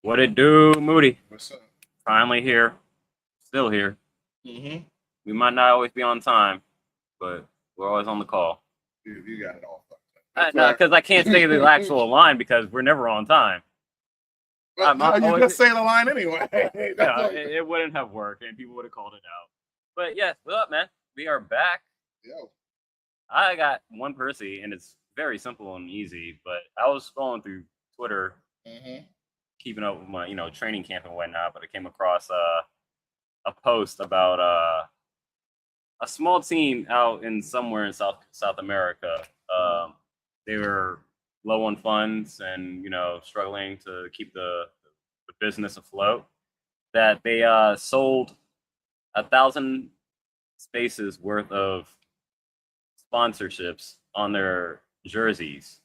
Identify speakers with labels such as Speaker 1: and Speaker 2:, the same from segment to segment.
Speaker 1: What it do, Moody?
Speaker 2: What's up?
Speaker 1: Finally here. Still here.
Speaker 2: Mm-hmm.
Speaker 1: We might not always be on time, but we're always on the call.
Speaker 2: You got it all.
Speaker 1: No, because I can't say the actual line because we're never on time.
Speaker 2: Well, you just say the line anyway.
Speaker 1: Yeah, it wouldn't have worked, and people would have called it out. But yes, what's up, man? We are back.
Speaker 2: Yo.
Speaker 1: I got one Percy, and it's very simple and easy. But I was scrolling through Twitter, keeping up with my, training camp and whatnot. But I came across a post about a small team out in somewhere in South America. They were low on funds and struggling to keep the business afloat. That they sold 1,000 spaces worth of sponsorships on their jerseys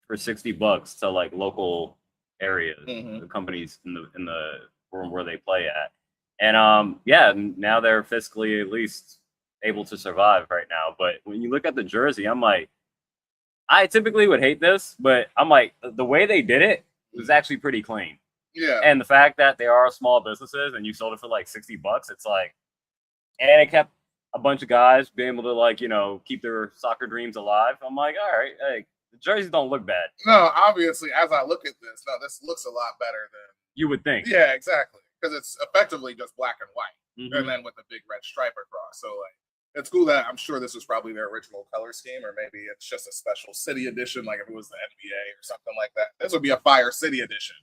Speaker 1: for $60 to like local areas, the companies in the room where they play at. And now they're fiscally at least able to survive right now. But when you look at the jersey, I'm like, I typically would hate this, but I'm like, the way they did it was actually pretty clean.
Speaker 2: Yeah.
Speaker 1: And the fact that they are small businesses and you sold it for like $60, it's like, and it kept a bunch of guys being able to keep their soccer dreams alive. I'm like, all right, hey, the jerseys don't look bad.
Speaker 2: No, obviously, as I look at this, this looks a lot better than
Speaker 1: you would think.
Speaker 2: Yeah, exactly, because it's effectively just black and white, and then with the big red stripe across. So like, it's cool that I'm sure this was probably their original color scheme, or maybe it's just a special city edition, like if it was the NBA or something like that. This would be a fire city edition,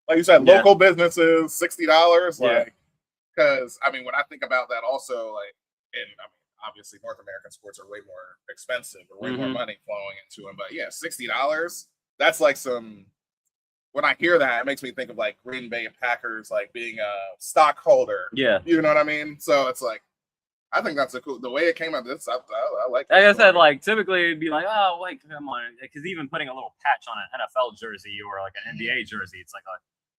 Speaker 2: like you said, local businesses, $60, like, because I mean, when I think about that, also like, obviously North American sports are way more expensive or way more money flowing into them, but yeah, $60, that's like some. When I hear that, it makes me think of like Green Bay Packers, like being a stockholder.
Speaker 1: Yeah,
Speaker 2: you know what I mean. So it's like, I think that's the way it came out. This I like.
Speaker 1: Like I said, like typically it'd be like, oh wait, come on, because even putting a little patch on an NFL jersey or like an NBA jersey, it's like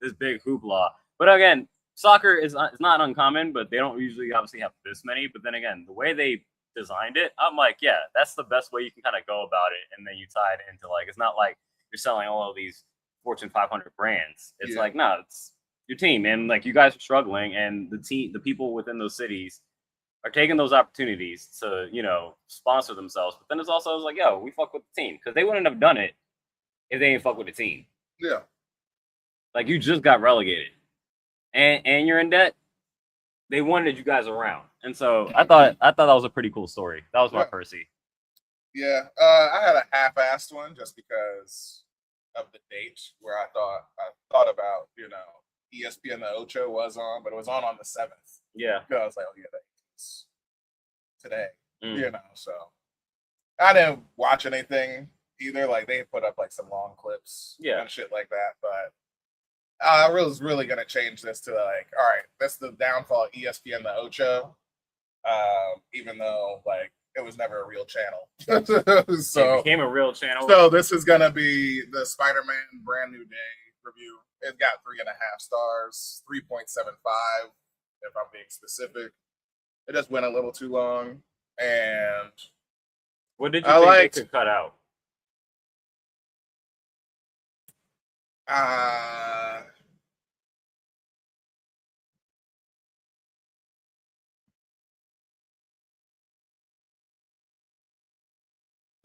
Speaker 1: this big hoopla. But again, soccer is not uncommon, but they don't usually obviously have this many. But then again, the way they designed it, I'm like, yeah, that's the best way you can kind of go about it, and then you tie it into like, it's not like you're selling all of these Fortune 500 brands. It's like, no, it's your team, and like you guys are struggling, and the people within those cities are taking those opportunities to, sponsor themselves. But then it's also like, yo, we fuck with the team, because they wouldn't have done it if they didn't fuck with the team.
Speaker 2: Yeah.
Speaker 1: Like, you just got relegated, and you're in debt. They wanted you guys around, and so I thought that was a pretty cool story. That was my Percy.
Speaker 2: Yeah, I had a half-assed one just because of the date where I thought about ESPN the Ocho was on, but it was on the 7th.
Speaker 1: Yeah,
Speaker 2: because I was like, oh yeah, that's today. So I didn't watch anything either. Like they put up like some long clips, and shit like that. But I was really gonna change this to like, all right, that's the downfall of ESPN the Ocho. Even though like it was never a real channel. So
Speaker 1: it became a real channel.
Speaker 2: So this is gonna be the Spider-Man Brand New Day review. It got 3.5 stars, 3.75 if I'm being specific. It just went a little too long. And
Speaker 1: what did you think they could cut out? A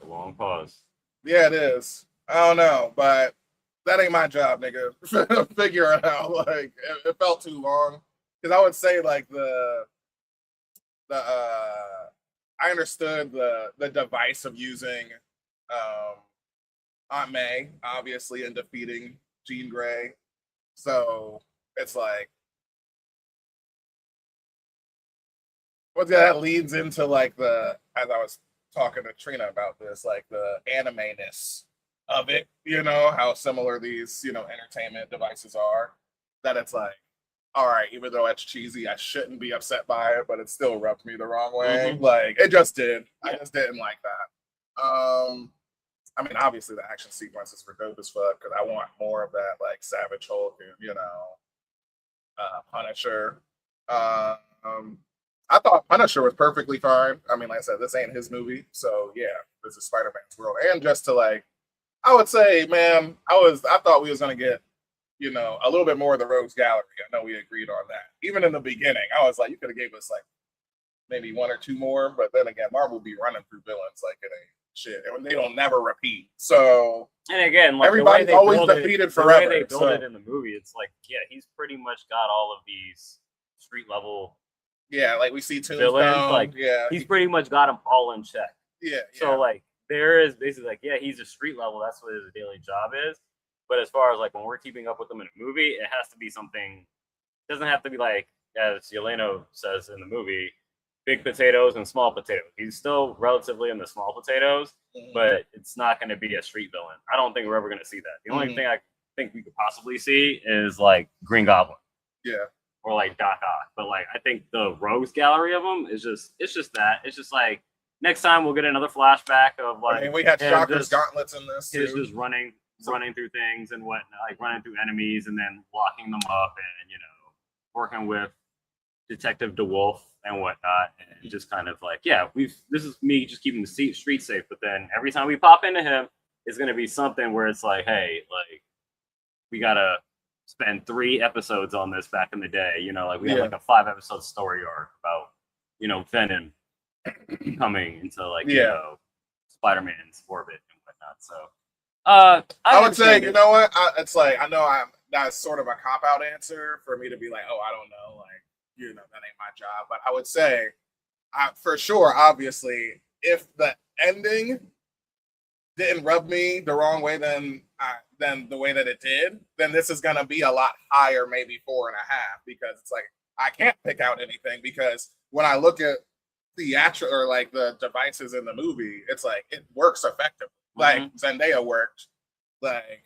Speaker 1: long pause.
Speaker 2: Yeah, it is. I don't know, but that ain't my job, nigga. Figure it out. Like it felt too long. Because I would say like I understood the device of using Aunt May, obviously, in defeating Jean Grey. So it's like, that leads into like as I was talking to Trina about this, like the anime-ness of it, how similar these, entertainment devices are, that it's like, all right, even though it's cheesy, I shouldn't be upset by it, but it still rubbed me the wrong way. Like it just did. I just didn't like that. I mean, obviously the action sequences were dope as fuck because I want more of that, like Savage Hulk and Punisher. I thought Punisher was perfectly fine. I mean, like I said, this ain't his movie, so yeah, this is Spider-Man's world. And just to like, I would say, man, I thought we was gonna get you know, a little bit more of the Rogues Gallery. I know we agreed on that. Even in the beginning, I was like, you could have gave us like maybe one or two more, but then again, Marvel be running through villains like it ain't shit, and they don't never repeat. So,
Speaker 1: and again, like
Speaker 2: everybody's always defeated forever.
Speaker 1: The way they build it in the movie, it's like, yeah, he's pretty much got all of these street level.
Speaker 2: Yeah, like we see Tombstone.
Speaker 1: Villains, like,
Speaker 2: yeah,
Speaker 1: he's pretty much got them all in check.
Speaker 2: Yeah.
Speaker 1: So like, there is basically like, yeah, he's a street level. That's what his daily job is. But as far as like when we're keeping up with him in a movie, it has to be something. It doesn't have to be like, as Yelena says in the movie, big potatoes and small potatoes. He's still relatively in the small potatoes, but it's not going to be a street villain. I don't think we're ever going to see that. The only thing I think we could possibly see is like Green Goblin.
Speaker 2: Yeah.
Speaker 1: Or like Doc Ock. But like, I think the Rogues Gallery of them is just, it's just that. It's just like, next time we'll get another flashback of like.
Speaker 2: I mean, we had Shocker's gauntlets in this.
Speaker 1: He's just running through things and whatnot, like running through enemies and then locking them up and, you know, working with Detective DeWolf and whatnot, and just kind of like, yeah, this is me just keeping the street safe. But then every time we pop into him, it's gonna be something where it's like, hey, like we gotta spend 3 episodes on this back in the day, you know, like we had like a 5-episode story arc about, you know, Venom coming into like, you know, Spider-Man's orbit and whatnot. So
Speaker 2: I would say, you know what? It's like, I know that's sort of a cop-out answer for me to be like, oh, I don't know, like, you know, that ain't my job. But I would say, for sure, obviously, if the ending didn't rub me the wrong way than the way that it did, then this is gonna be a lot higher, maybe 4.5, because it's like I can't pick out anything, because when I look at theatrical or like the devices in the movie, it's like it works effectively. Like Zendaya worked, like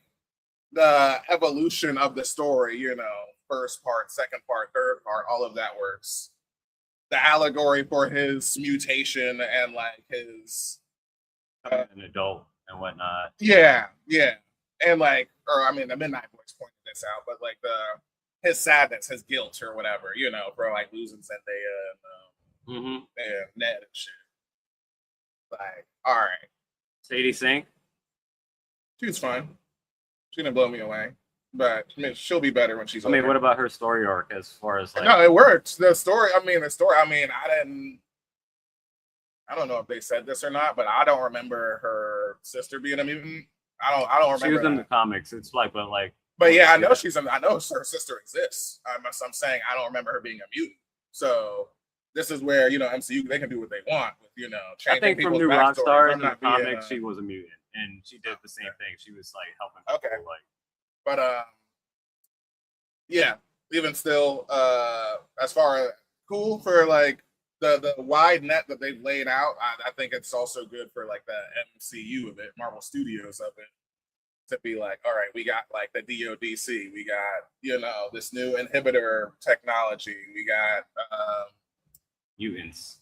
Speaker 2: the evolution of the story, you know, first part, second part, third part, all of that works. The allegory for his mutation and like his
Speaker 1: an adult and whatnot.
Speaker 2: Yeah. And like, or I mean, the Midnight Boys pointed this out, but like his sadness, his guilt, or whatever, you know, for like losing Zendaya and Ned and shit. Like, all right.
Speaker 1: Sadie Sink?
Speaker 2: She's fine. She didn't blow me away. But I mean, she'll be better when she's older.
Speaker 1: I mean, what about her story arc as far as like...
Speaker 2: No, it worked. I don't know if they said this or not, but I don't remember her sister being a mutant. I don't remember.
Speaker 1: She was in the comics. It's like,
Speaker 2: but yeah, I know I know her sister exists. I'm saying I don't remember her being a mutant. So this is where, you know, MCU, they can do what they want with, you know, changing.
Speaker 1: I think from New Rockstars in the comics, she was a mutant, and she did the same thing. She was like helping people, like.
Speaker 2: But yeah, even still, as far as cool for like the wide net that they've laid out, I think it's also good for like the MCU of it, Marvel Studios of it, to be like, all right, we got like the DODC, we got, you know, this new inhibitor technology, we got
Speaker 1: mutants.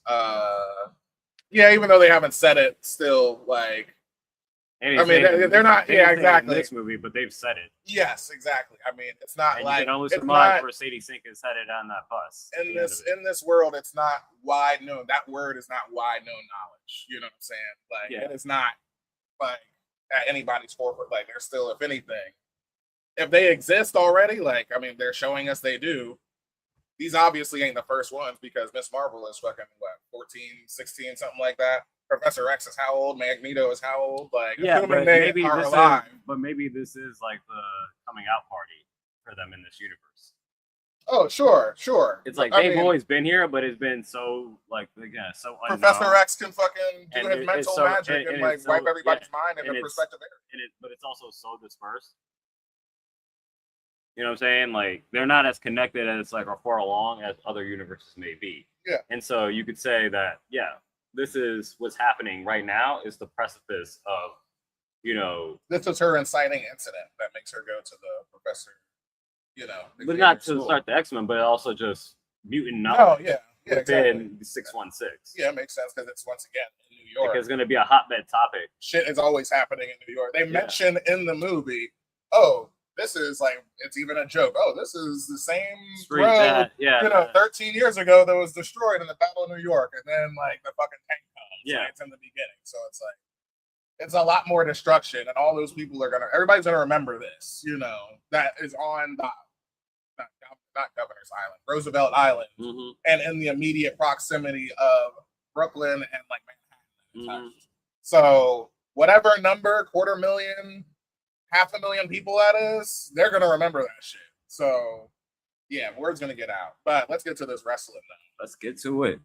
Speaker 2: Yeah, even though they haven't said it, still like. I mean, they're not. Yeah, exactly.
Speaker 1: This movie, but they've said it.
Speaker 2: Yes, exactly. I mean, it's not
Speaker 1: and
Speaker 2: like
Speaker 1: you can only surmise where Sadie Sink is headed on that bus.
Speaker 2: In this world, it's not wide known. That word is not wide known knowledge. You know what I'm saying? Like, it is not like at anybody's forefront. Like, they're still, if anything, if they exist already, like, I mean, they're showing us they do. These obviously ain't the first ones, because Miss Marvel is fucking what, 14, 16, something like that. Professor X is how old? Magneto is how old? Like, assuming they are alive.
Speaker 1: But maybe this is like the coming out party for them in this universe.
Speaker 2: Oh, sure.
Speaker 1: It's like they've always been here, but it's been so like, again, so unknown.
Speaker 2: Professor X can fucking do his mental magic and like wipe everybody's mind in the perspective area.
Speaker 1: But it's also so dispersed. You know what I'm saying? Like, they're not as connected as like or far along as other universes may be.
Speaker 2: Yeah.
Speaker 1: And so you could say that, this is what's happening right now is the precipice of, you know.
Speaker 2: This is her inciting incident that makes her go to the professor, you know.
Speaker 1: But not to start the X-Men, but also just mutant knowledge.
Speaker 2: Oh, yeah.
Speaker 1: Within 616.
Speaker 2: Yeah, it makes sense, because it's once again in New York.
Speaker 1: Because it's going to be a hotbed topic.
Speaker 2: Shit is always happening in New York. They mention in the movie, oh, this is like, it's even a joke. Oh, this is the same
Speaker 1: street
Speaker 2: road, 13 years ago that was destroyed in the Battle of New York. And then like the fucking tank comes. It's in the beginning. So it's like, it's a lot more destruction, and all those people everybody's gonna remember this. That is on the not Governor's Island, Roosevelt Island, and in the immediate proximity of Brooklyn and like Manhattan. So whatever number, 250,000, 500,000 people that is, they're gonna remember that shit. So yeah, word's gonna get out. But let's get to this wrestling now.
Speaker 1: Let's get to it.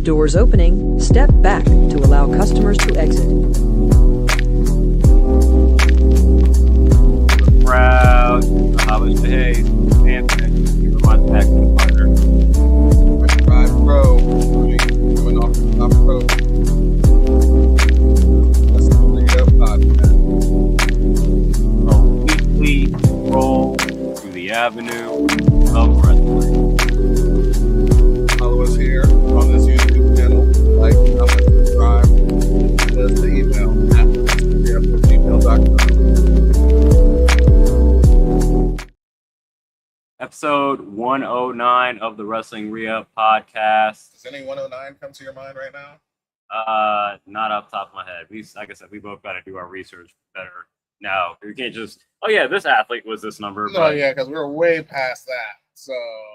Speaker 3: Doors opening. Step back to allow customers to exit.
Speaker 1: Proud. How was behaved? Anthony, rewind back to the partner.
Speaker 2: Ride pro. Coming off the top rope. That's the Real Podcast.
Speaker 1: A weekly roll through the avenue of wrestling.
Speaker 2: Follow us here on this YouTube channel. Like, comment, subscribe. Send us the email at gmail.com.
Speaker 1: Episode 109 of the Wrestling Re-Up Podcast.
Speaker 2: Does any 109 come to your mind right now?
Speaker 1: Not off the top of my head. Like I said, we both got to do our research better now. We can't just, this athlete was this number.
Speaker 2: No, yeah, because we're way past that. So,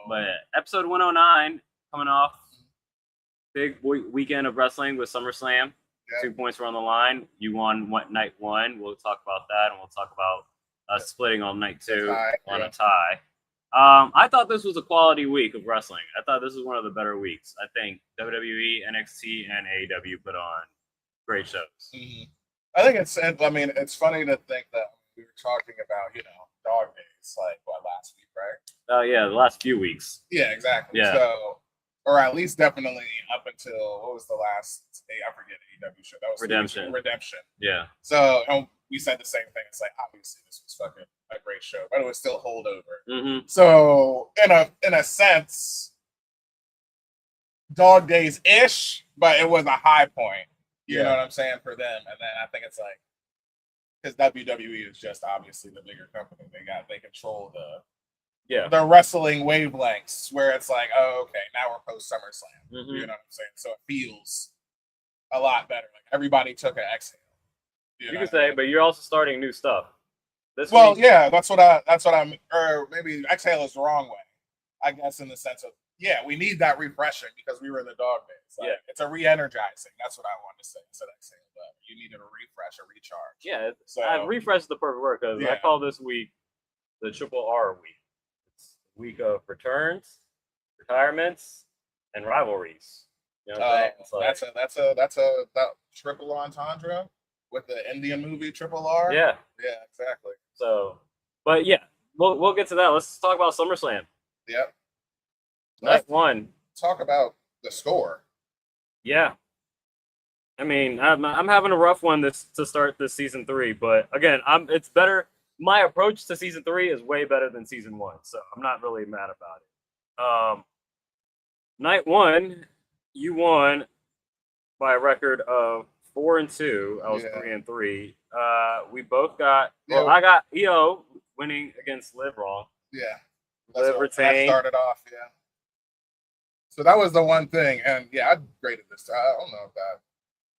Speaker 1: but episode 109 coming off big weekend of wrestling with SummerSlam. Yeah. 2 points were on the line. You won night one. We'll talk about that, and we'll talk about splitting on night two on a tie. I thought this was a quality week of wrestling. I thought this was one of the better weeks. I think WWE, NXT, and AEW put on great shows.
Speaker 2: I think it's funny to think that we were talking about, dog days, like last week, right?
Speaker 1: Yeah, the last few weeks.
Speaker 2: Yeah, exactly.
Speaker 1: Yeah.
Speaker 2: So, or at least definitely up until, what was the last, I forget, AEW show. That was Redemption.
Speaker 1: Yeah.
Speaker 2: So, we said the same thing. It's like, obviously, this was fucking a great show, but it was still holdover. So, in a sense, dog days ish, but it was a high point. You know what I'm saying, for them. And then I think it's like, because WWE is just obviously the bigger company. They control the wrestling wavelengths, where it's like, oh, okay, now we're post SummerSlam. You know what I'm saying? So it feels a lot better. Like everybody took an exhale.
Speaker 1: You can say, but you're also starting new stuff.
Speaker 2: That's what I'm, or maybe exhale is the wrong way, I guess, in the sense of, we need that refreshing because we were in the dog days. Like, it's a re-energizing. That's what I wanted to say instead of exhale, but you needed a refresh, a recharge.
Speaker 1: Yeah, so refresh is the perfect word, because I call this week the Triple R week. It's a week of returns, retirements, and rivalries. You know what I'm saying?
Speaker 2: That's a triple entendre with the Indian movie Triple R.
Speaker 1: Yeah,
Speaker 2: exactly.
Speaker 1: So, but we'll get to that. Let's talk about SummerSlam.
Speaker 2: Yep.
Speaker 1: Night one.
Speaker 2: Talk about the score.
Speaker 1: Yeah. I mean, I'm having a rough one to start this season 3, but again, it's better. My approach to season 3 is way better than season 1, so I'm not really mad about it. Night one, you won by a record of 4-2. I was 3-3. We both got. Well, I got EO winning against Liv Raw.
Speaker 2: Yeah,
Speaker 1: Liv retained.
Speaker 2: That started off. Yeah. So that was the one thing, and I graded this. I don't know if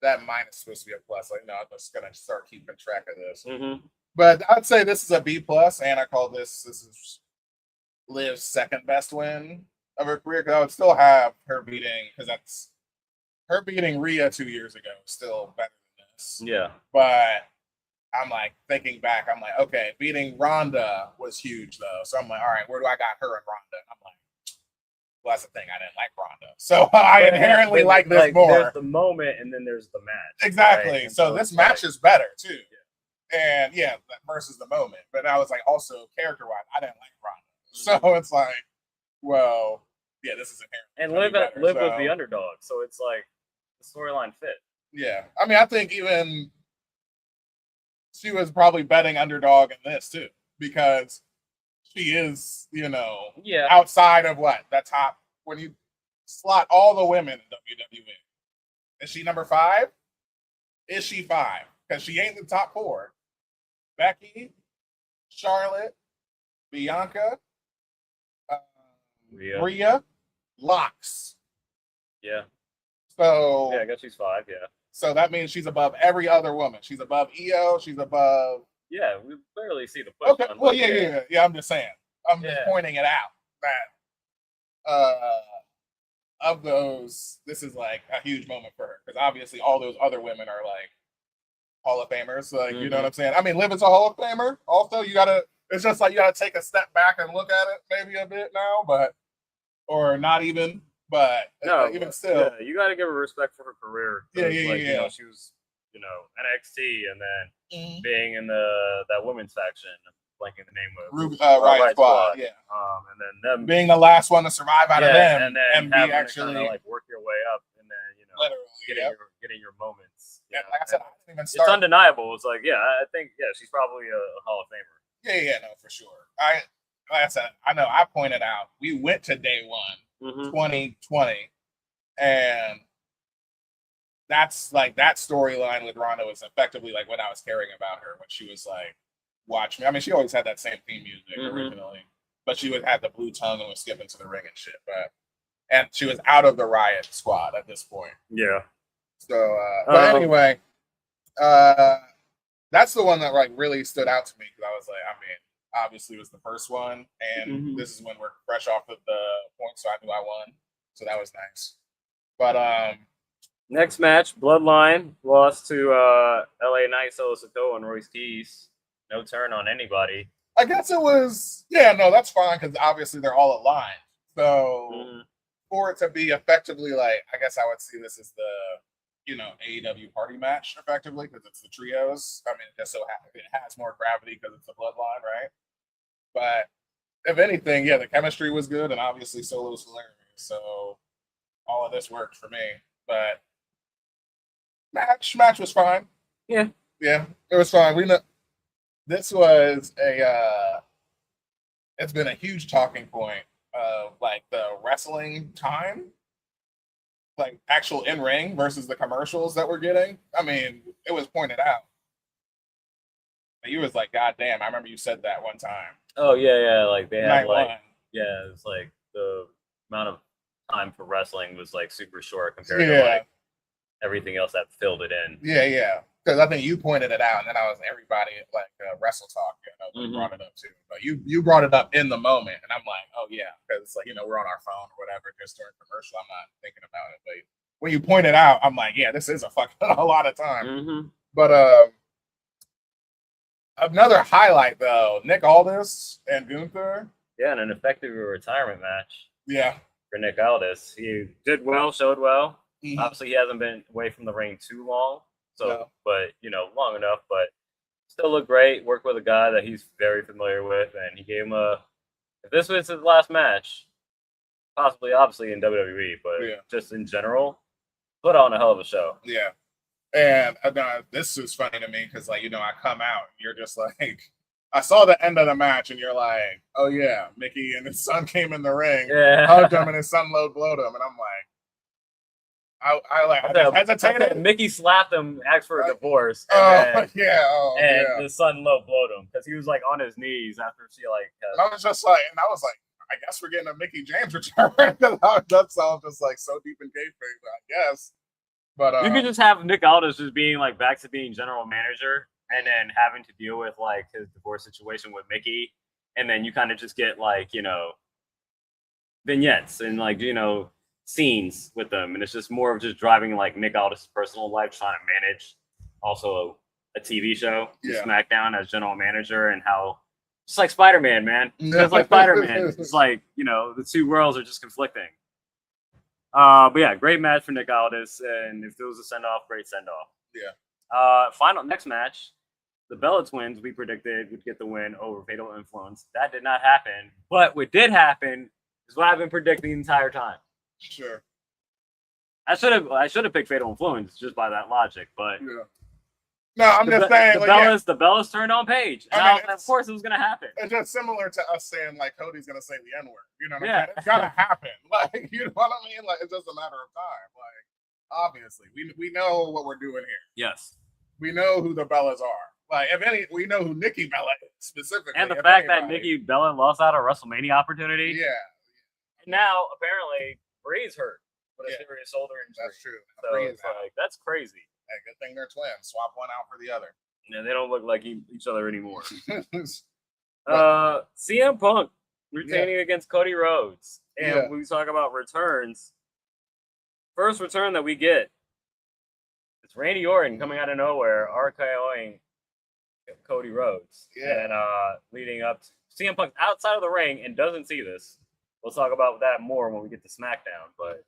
Speaker 2: that minus is supposed to be a plus. Like, no, I'm just gonna start keeping track of this. But I'd say this is a B plus, and I call this is Liv's second best win of her career. Because I would still have her beating, because that's her beating Rhea 2 years ago, still better than this.
Speaker 1: Yeah.
Speaker 2: But I'm like thinking back, I'm like, okay, beating Ronda was huge though. So I'm like, all right, where do I got her and Ronda? I'm like, well, that's the thing. I didn't like Ronda, so I inherently like this more.
Speaker 1: There's the moment, and then there's the match.
Speaker 2: Exactly.
Speaker 1: Right?
Speaker 2: So this match is better too, and versus the moment. But I was like, also character-wise, I didn't like Ronda, so it's like, well, this is inherently.
Speaker 1: And Liv was the underdog, so it's like the storyline fit.
Speaker 2: Yeah, I mean, I think even she was probably betting underdog in this too, because she is, outside of the top, when you slot all the women in WWE. Is she number 5? Is she 5? Because she ain't the top 4. Becky, Charlotte, Bianca, Rhea, Locks.
Speaker 1: Yeah.
Speaker 2: So
Speaker 1: I guess she's 5. Yeah.
Speaker 2: So that means she's above every other woman. She's above EO. She's above.
Speaker 1: Yeah, we clearly see the push.
Speaker 2: Okay. Well, yeah. I'm just saying. I'm just pointing it out that of those, this is like a huge moment for her because obviously all those other women are like Hall of Famers. Like, you know what I'm saying? I mean, Liv is a Hall of Famer. Also, it's just like you gotta take a step back and look at it maybe a bit now, or not even. But
Speaker 1: no,
Speaker 2: even still,
Speaker 1: you got to give her respect for her career.
Speaker 2: Yeah.
Speaker 1: You know, she was, NXT and then being in that women's faction, blanking the name of
Speaker 2: Riot Squad. Yeah.
Speaker 1: And then them
Speaker 2: being the last one to survive out of them,
Speaker 1: and
Speaker 2: be
Speaker 1: having
Speaker 2: actually
Speaker 1: to like work your way up, and then getting your moments.
Speaker 2: Yeah, like I said, I didn't even
Speaker 1: it's
Speaker 2: start.
Speaker 1: undeniable. It's like, I think she's probably a Hall of Famer.
Speaker 2: Yeah, no, for sure. Like I said, I know I pointed out we went to day one. 2020, and that's like that storyline with Ronda was effectively like what I was caring about her when she was like, watch me. I mean, she always had that same theme music originally, but she would have the blue tongue and was skipping to the ring and shit. And she was out of the Riot Squad at this point.
Speaker 1: Yeah.
Speaker 2: So, but anyway, that's the one that like really stood out to me because I was like, I mean, obviously it was the first one, and this is when we're fresh off of the points, so I knew I won. So that was nice. But
Speaker 1: next match, Bloodline lost to LA Knight, Solo Sikoa, and Royce Keys. No turn on anybody.
Speaker 2: I guess it was that's fine because obviously they're all aligned. So for it to be effectively like, I guess I would see this as the AEW party match effectively because it's the trios. I mean, it just so happens it has more gravity because it's the Bloodline, right? But if anything, the chemistry was good, and obviously Solo's hilarious. So all of this worked for me. But match was fine. Yeah, it was fine. We know this was it's been a huge talking point of like the wrestling time. Like actual in ring versus the commercials that we're getting. I mean, it was pointed out. And you was like, God damn, I remember you said that one time.
Speaker 1: Oh yeah. Like they had
Speaker 2: it's
Speaker 1: like the amount of time for wrestling was like super short compared to like everything else that filled it in.
Speaker 2: Yeah. Because I think you pointed it out, and then I was everybody like Wrestle Talk, brought it up too. But you brought it up in the moment, and I'm like, oh yeah, because it's like we're on our phone or whatever, just during commercial. I'm not thinking about it, but when you point it out, I'm like, yeah, this is a lot of time. But another highlight though, Nick Aldis and Gunther.
Speaker 1: Yeah, and an effective retirement match.
Speaker 2: Yeah,
Speaker 1: for Nick Aldis, he did well, showed well. Obviously, he hasn't been away from the ring too long. So, but long enough, but still looked great. Worked with a guy that he's very familiar with, and he gave him if this was his last match, possibly, obviously in WWE, but just in general, put on a hell of a show.
Speaker 2: Yeah, and this is funny to me because, I come out, and you're just like, I saw the end of the match, and you're like, oh yeah, Mickey and his son came in the ring, hugged him, and his son blowed him, and I'm like. I hesitated.
Speaker 1: Mickey slapped him, asked for a divorce.
Speaker 2: And
Speaker 1: the son blowed him because he was like on his knees after she like.
Speaker 2: I was like, I guess we're getting a Mickey James return. That sounds just like so deep in kayfabe, I guess. But
Speaker 1: you could just have Nick Aldis just being like back to being general manager, and then having to deal with like his divorce situation with Mickey, and then you kind of just get like vignettes and like scenes with them, and it's just more of just driving like Nick Aldis' personal life, trying to manage also a TV show, SmackDown as general manager, and how just like Spider-Man, man, just like Spider-Man, it's like the two worlds are just conflicting. But yeah, great match for Nick Aldis, and if there was a send-off, great send-off. Final next match, the Bella Twins we predicted would get the win over Fatal Influence. That did not happen, but what did happen is what I've been predicting the entire time.
Speaker 2: Sure.
Speaker 1: I should have picked Fatal Influence just by that logic, but
Speaker 2: no, I'm just saying
Speaker 1: the Bellas turned on Paige. Of course it was gonna happen.
Speaker 2: It's just similar to us saying like Cody's gonna say the N-word. You know what I'm saying? It's gonna happen. Like, you know what I mean? Like, it's just a matter of time. Like, obviously, we know what we're doing here.
Speaker 1: Yes.
Speaker 2: We know who the Bellas are. Like, we know who Nikki Bella is specifically.
Speaker 1: And the fact that Nikki Bella lost out a WrestleMania opportunity.
Speaker 2: Yeah.
Speaker 1: And now apparently Bree's hurt with a serious shoulder injury.
Speaker 2: That's true.
Speaker 1: So it's like, that's crazy.
Speaker 2: Hey, good thing they're twins. Swap one out for the other.
Speaker 1: Yeah, they don't look like each other anymore. CM Punk retaining against Cody Rhodes. And we talk about returns. First return that we get, it's Randy Orton coming out of nowhere, RKOing Cody Rhodes.
Speaker 2: Yeah.
Speaker 1: And leading up to CM Punk outside of the ring and doesn't see this. We'll talk about that more when we get to SmackDown. But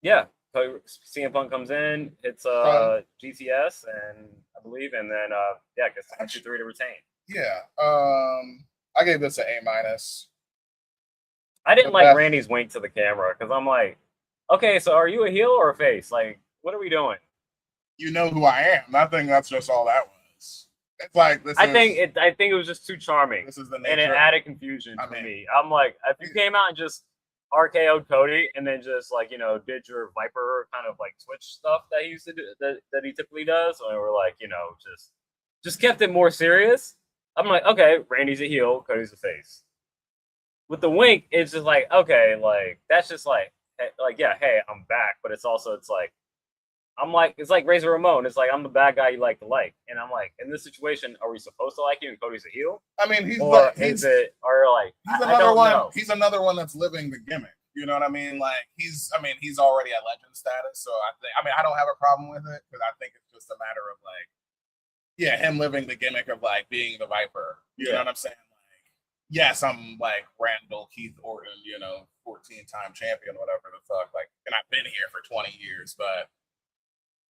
Speaker 1: yeah, CM Punk comes in, it's GTS and I believe, and then gets 1-2-3 to retain.
Speaker 2: Yeah. I gave this an A-.
Speaker 1: I didn't like Randy's wink to the camera because I'm like, okay, so are you a heel or a face? Like, what are we doing?
Speaker 2: You know who I am. I think that's just all that was. It's like this.
Speaker 1: I think it was just too charming.
Speaker 2: This is the nature.
Speaker 1: And it added confusion for me. I'm like, if you came out and just RKO'd Cody and then just like, did your Viper kind of like Twitch stuff that he used to do that he typically does, or we're like, just kept it more serious. I'm like, okay, Randy's a heel, Cody's a face. With the wink, it's just like, okay, like that's just like yeah, hey, I'm back, but it's also it's like Razor Ramon. It's like I'm the bad guy you like to like, and I'm like, in this situation, are we supposed to like you and Cody's a heel?
Speaker 2: I mean, he's
Speaker 1: another one.
Speaker 2: He's another one that's living the gimmick. You know what I mean? Like he's already at legend status, so I don't have a problem with it because I think it's just a matter of like, yeah, him living the gimmick of like being the Viper. You know what I'm saying? Yes, I'm like Randall Keith Orton, 14-time champion, whatever the fuck. Like, and I've been here for 20 years, but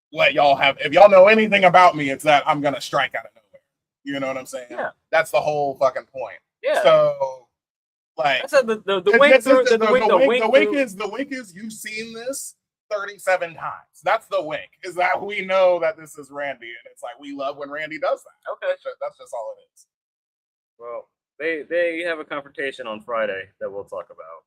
Speaker 2: what y'all have, if y'all know anything about me, it's that I'm gonna strike out of nowhere. You know what I'm saying? Yeah. That's the whole fucking point. Yeah. So, like, the wink is you've seen this 37 times. That's the wink. Is that we know that this is Randy, and it's like we love when Randy does that. Okay, that's just all it is.
Speaker 1: Well. They have a confrontation on Friday that we'll talk about.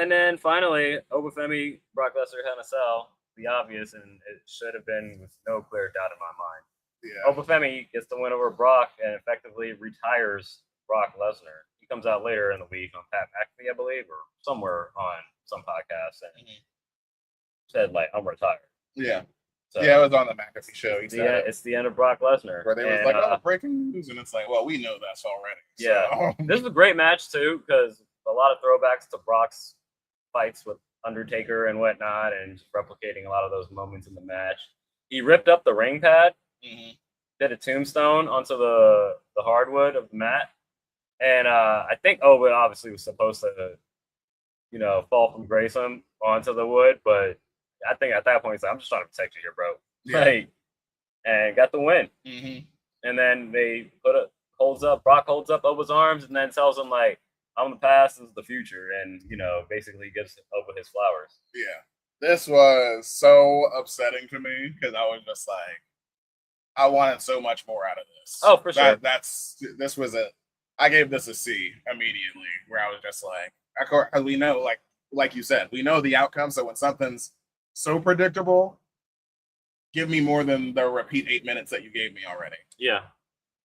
Speaker 1: And then finally, Obafemi, Brock Lesnar, Hell in a Cell, the obvious, and it should have been with no clear doubt in my mind. Yeah. Obafemi gets the win over Brock and effectively retires Brock Lesnar. He comes out later in the week on Pat McAfee, I believe, or somewhere on some podcast, and said, like, I'm retired. Yeah. So,
Speaker 2: yeah, it was on the McAfee show.
Speaker 1: It's the end of Brock Lesnar.
Speaker 2: Where they was like, oh, breaking news. And it's like, well, we know that's already. So.
Speaker 1: Yeah. This is a great match, too, because a lot of throwbacks to Brock's fights with Undertaker and whatnot, and just replicating a lot of those moments in the match. He ripped up the ring pad, did a tombstone onto the hardwood of the mat. And I think Owen obviously was supposed to, fall from grace him onto the wood, but I think at that point, he's like, I'm just trying to protect you here, bro. Yeah. Like, and got the win. And then they Brock holds up Oba's arms and then tells him, like, I'm the past, this is the future. And, basically gives Oba his flowers.
Speaker 2: Yeah. This was so upsetting to me because I was just like, I wanted so much more out of this.
Speaker 1: Oh, for sure.
Speaker 2: I gave this a C immediately where I was just like, of course, we know, like you said, we know the outcome. So when something's so predictable, give me more than the repeat 8 minutes that you gave me already. Yeah.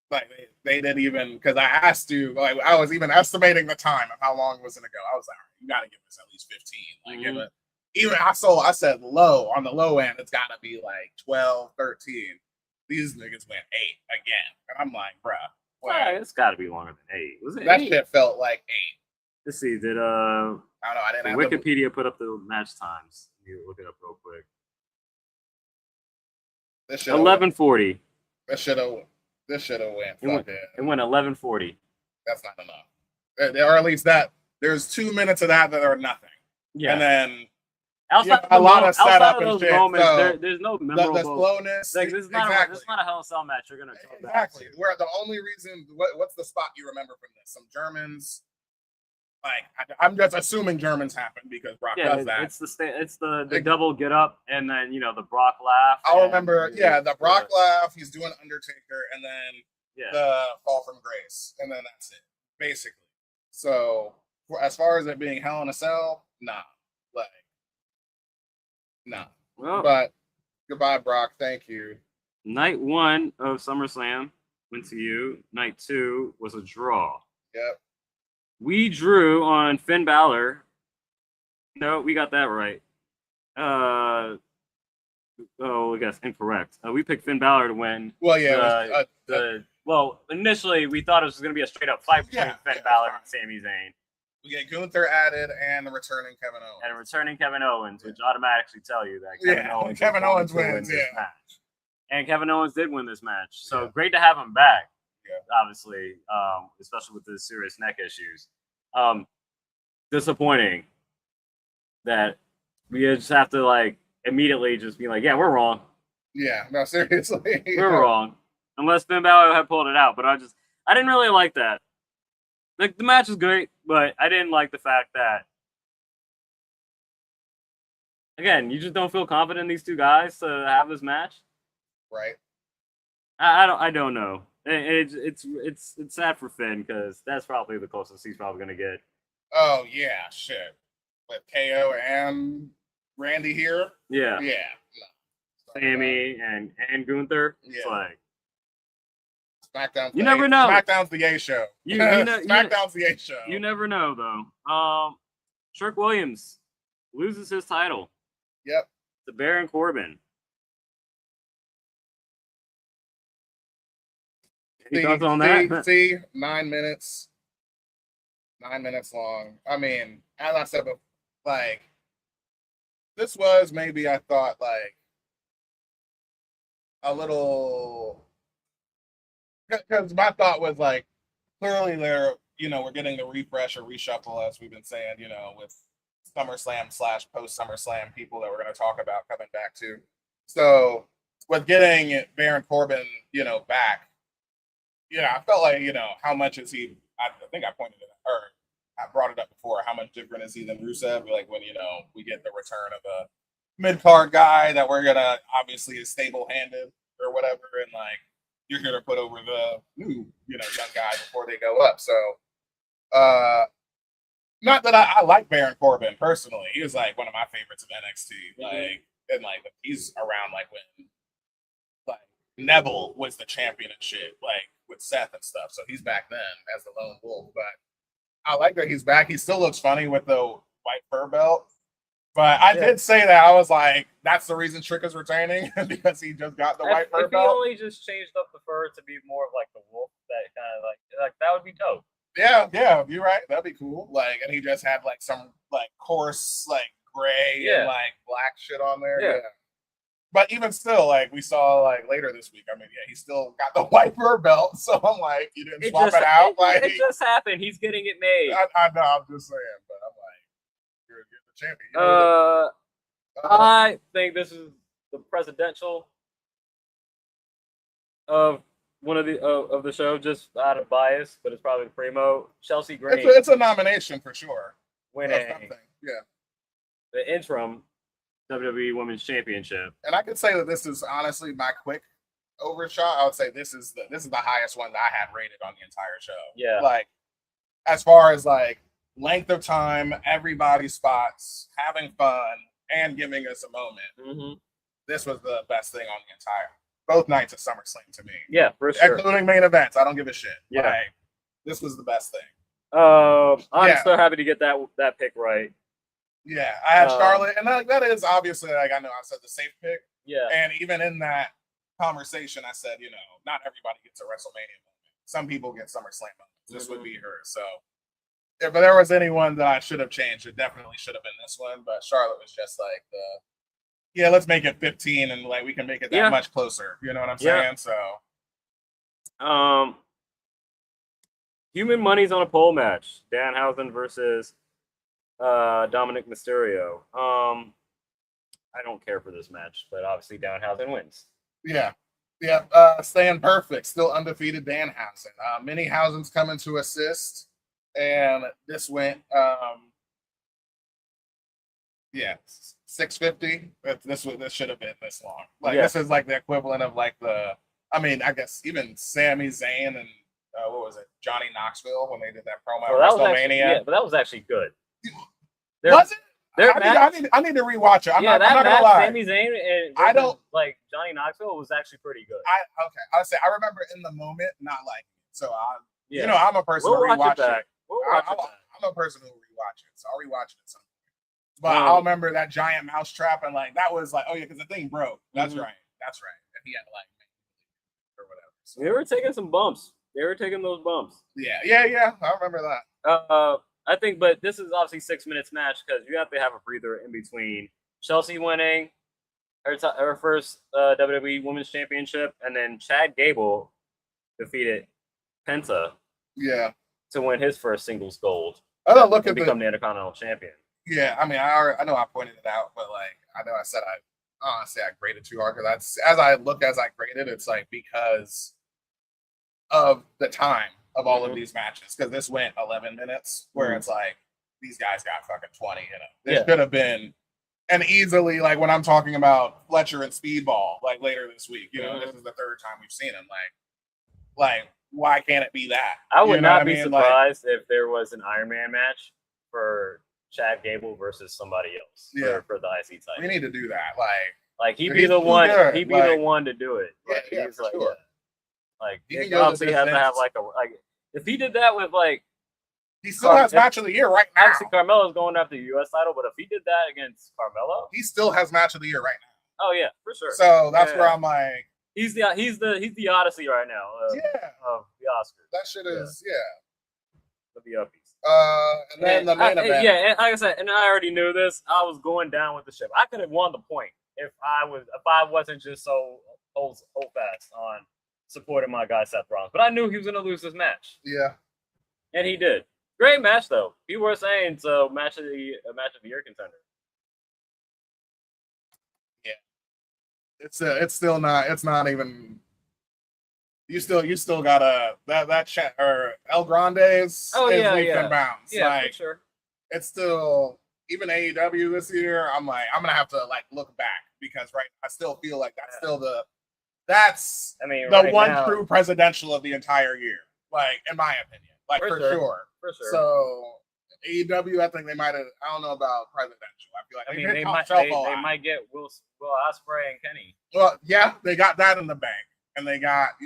Speaker 2: Like they didn't even, because I asked you, like I was even estimating the time of how long it was going to go. I was like, you got to give this at least 15. Like give it, even I said low, on the low end, it's got to be like 12, 13. These niggas went 8 again. And I'm like, bruh.
Speaker 1: Well, it's got to be longer than 8. Was it
Speaker 2: that
Speaker 1: 8?
Speaker 2: Shit felt like 8.
Speaker 1: Let's see, did
Speaker 2: I don't know, I didn't have
Speaker 1: Wikipedia put up the match times. You look it up real quick. 11:40.
Speaker 2: This should have went.
Speaker 1: It went 11:40.
Speaker 2: That's not enough. Or at least that there's 2 minutes of that are nothing. Yeah. And then
Speaker 1: outside of those moments, so there's no memorable.
Speaker 2: The slowness.
Speaker 1: Like, this is not a Hell in a Cell match. You're gonna come back to.
Speaker 2: Where the only reason, what's the spot you remember from this? Some Germans. Like I'm just assuming Germans happen because Brock does that.
Speaker 1: It's the double get up and then the Brock laugh.
Speaker 2: I'll remember, the Brock laugh. He's doing Undertaker and then the fall from grace, and then that's it, basically. So as far as it being Hell in a Cell, nah. Well, but goodbye, Brock. Thank you.
Speaker 1: Night 1 of SummerSlam went to you. Night 2 was a draw.
Speaker 2: Yep.
Speaker 1: We drew on Finn Balor. No, we got that right. I guess incorrect. We picked Finn Balor to win.
Speaker 2: Well, yeah.
Speaker 1: Initially we thought it was going to be a straight up fight between Finn Balor and Sami Zayn.
Speaker 2: We get Gunther added and the returning Kevin Owens.
Speaker 1: Which automatically tell you that Kevin Owens wins this match. And Kevin Owens did win this match. So great to have him back. Yeah. Obviously, especially with the serious neck issues. Disappointing that we just have to immediately just be like, yeah, we're wrong.
Speaker 2: Yeah, no, seriously.
Speaker 1: We're wrong. Unless Finn Balor had pulled it out. But I didn't really like that. The match is great, but I didn't like the fact that, again, you just don't feel confident in these two guys to have this match.
Speaker 2: Right.
Speaker 1: I don't know. It's sad for Finn because that's probably the closest he's probably gonna get.
Speaker 2: Oh yeah, shit. With KO and Randy here.
Speaker 1: Yeah.
Speaker 2: Yeah.
Speaker 1: Sammy and Gunther. It's
Speaker 2: SmackDown.
Speaker 1: You never know.
Speaker 2: SmackDown's the A show. SmackDown's the A show.
Speaker 1: You never know though. Trick Williams loses his title.
Speaker 2: Yep.
Speaker 1: To Baron Corbin. Any thoughts on that?
Speaker 2: See, 9 minutes. 9 minutes long. I mean, as I said, this was maybe I thought a little, because my thought was clearly they're we're getting the refresh or reshuffle as we've been saying with SummerSlam / post SummerSlam people that we're going to talk about coming back to. So with getting Baron Corbin back. I felt how much is he? I think I pointed it or I brought it up before. How much different is he than Rusev? When we get the return of a mid card guy that we're gonna obviously is stable handed or whatever, and you're gonna put over the new young guy before they go up. So, not that I like Baron Corbin personally. He was one of my favorites of NXT. And he's around when Neville was the champion and shit, with Seth and stuff. So he's back then as the lone wolf. But I like that he's back. He still looks funny with the white fur belt. But I did say that. I was like, that's the reason Trick is retaining because he just got the white fur belt.
Speaker 1: If he only just changed up the fur to be more of the wolf, that kind of that would be dope.
Speaker 2: Yeah, you're right. That'd be cool. And he just had some coarse gray and black shit on there. Yeah. But even still, we saw later this week. I mean, he still got the white fur belt. So I'm you didn't swap it out.
Speaker 1: It just happened. He's getting it made.
Speaker 2: I know. I'm just saying, but I'm you're the champion.
Speaker 1: I think this is the presidential of one of the show, just out of bias, but it's probably Primo. Chelsea Green.
Speaker 2: It's a nomination for sure.
Speaker 1: Winning.
Speaker 2: Yeah.
Speaker 1: The interim WWE Women's Championship.
Speaker 2: And I could say that this is honestly my quick overshot. I would say this is the highest one that I had rated on the entire show.
Speaker 1: Yeah.
Speaker 2: As far as length of time, everybody's spots, having fun, and giving us a moment.
Speaker 1: Mm-hmm.
Speaker 2: This was the best thing on the entire both nights of SummerSlam to me.
Speaker 1: Yeah, for sure.
Speaker 2: Including main events. I don't give a shit.
Speaker 1: Yeah.
Speaker 2: This was the best thing.
Speaker 1: I'm so happy to get that pick right.
Speaker 2: Yeah, I had Charlotte, and that is obviously I know I said the safe pick.
Speaker 1: Yeah,
Speaker 2: and even in that conversation, I said not everybody gets a WrestleMania moment. Some people get SummerSlam moments. This would be hers. So, if there was anyone that I should have changed, it definitely should have been this one. But Charlotte was just let's make it 15, and we can make it that much closer. You know what I'm saying? So,
Speaker 1: Human Money's on a pole match. Danhausen versus Dominic Mysterio. I don't care for this match, but obviously Danhausen wins.
Speaker 2: Yeah. Staying perfect, still undefeated Danhausen. Minihausen's coming to assist, and this went 650. This should have been this long. This is the equivalent of I guess even Sami Zayn and what was it, Johnny Knoxville when they did that promo at WrestleMania.
Speaker 1: But that was actually good.
Speaker 2: Was it? I need to rewatch it. I'm not gonna lie.
Speaker 1: Sami Zayn and Johnny Knoxville was actually pretty good.
Speaker 2: I remember in the moment not liking it. So I'm a person who rewatch it. I'm a person who rewatch it. So I'll rewatch it at some point. But I'll remember that giant mouse trap and like that was like, oh yeah, because the thing broke. That's right. That's right. And he had to like or whatever. So,
Speaker 1: they were taking some bumps. They were taking those bumps.
Speaker 2: Yeah. I remember that.
Speaker 1: I think, but this is obviously 6 minutes match because you have to have a breather in between Chelsea winning her first WWE Women's Championship, and then Chad Gable defeated Penta.
Speaker 2: Yeah.
Speaker 1: To win his first singles gold.
Speaker 2: I don't look at
Speaker 1: become the Intercontinental Champion.
Speaker 2: Yeah, I mean, I know I pointed it out, but like I know I said I honestly I graded too hard because as I graded, it's like because of the time of all of these matches because this went 11 minutes where it's like these guys got fucking 20 in it. This could have been and easily like when I'm talking about Fletcher and Speedball like later this week, you know, this is the third time we've seen him like why can't it be that?
Speaker 1: I would not be surprised if there was an Iron Man match for Chad Gable versus somebody else for the IC title.
Speaker 2: We need to do that.
Speaker 1: Like he'd be the one. He'd be the one to do it.
Speaker 2: Like, he's like, sure.
Speaker 1: Like he obviously has to have like if he did that with like
Speaker 2: he still has match of the year right now.
Speaker 1: Obviously, Carmelo's going after the U.S. title, but if he did that against Carmelo,
Speaker 2: he still has match of the year right now.
Speaker 1: Oh yeah, for sure.
Speaker 2: So that's where I'm like.
Speaker 1: He's the Odyssey right now. Of the Oscars.
Speaker 2: That shit is
Speaker 1: the Uppies.
Speaker 2: And then the main event.
Speaker 1: Yeah, and like I said, and I already knew this. I was going down with the ship. I could have won the point if I wasn't just so hold fast on supporting my guy Seth Rollins. But I knew he was gonna lose this match.
Speaker 2: Yeah,
Speaker 1: and he did. Great match though. People were saying so match of the year contender.
Speaker 2: It's still not. It's not even. You still gotta that chat or El Grande's.
Speaker 1: Oh
Speaker 2: is
Speaker 1: yeah,
Speaker 2: leaps and bounds.
Speaker 1: Yeah,
Speaker 2: like,
Speaker 1: for sure.
Speaker 2: It's still even AEW this year. I'm gonna have to like look back because I still feel like that's still the one true presidential of the entire year. Like in my opinion, like for sure. So AEW, I think they might have. I don't know about presidential. I feel like
Speaker 1: they might get Will Ospreay and Kenny.
Speaker 2: Well, yeah, they got that in the bank, and they got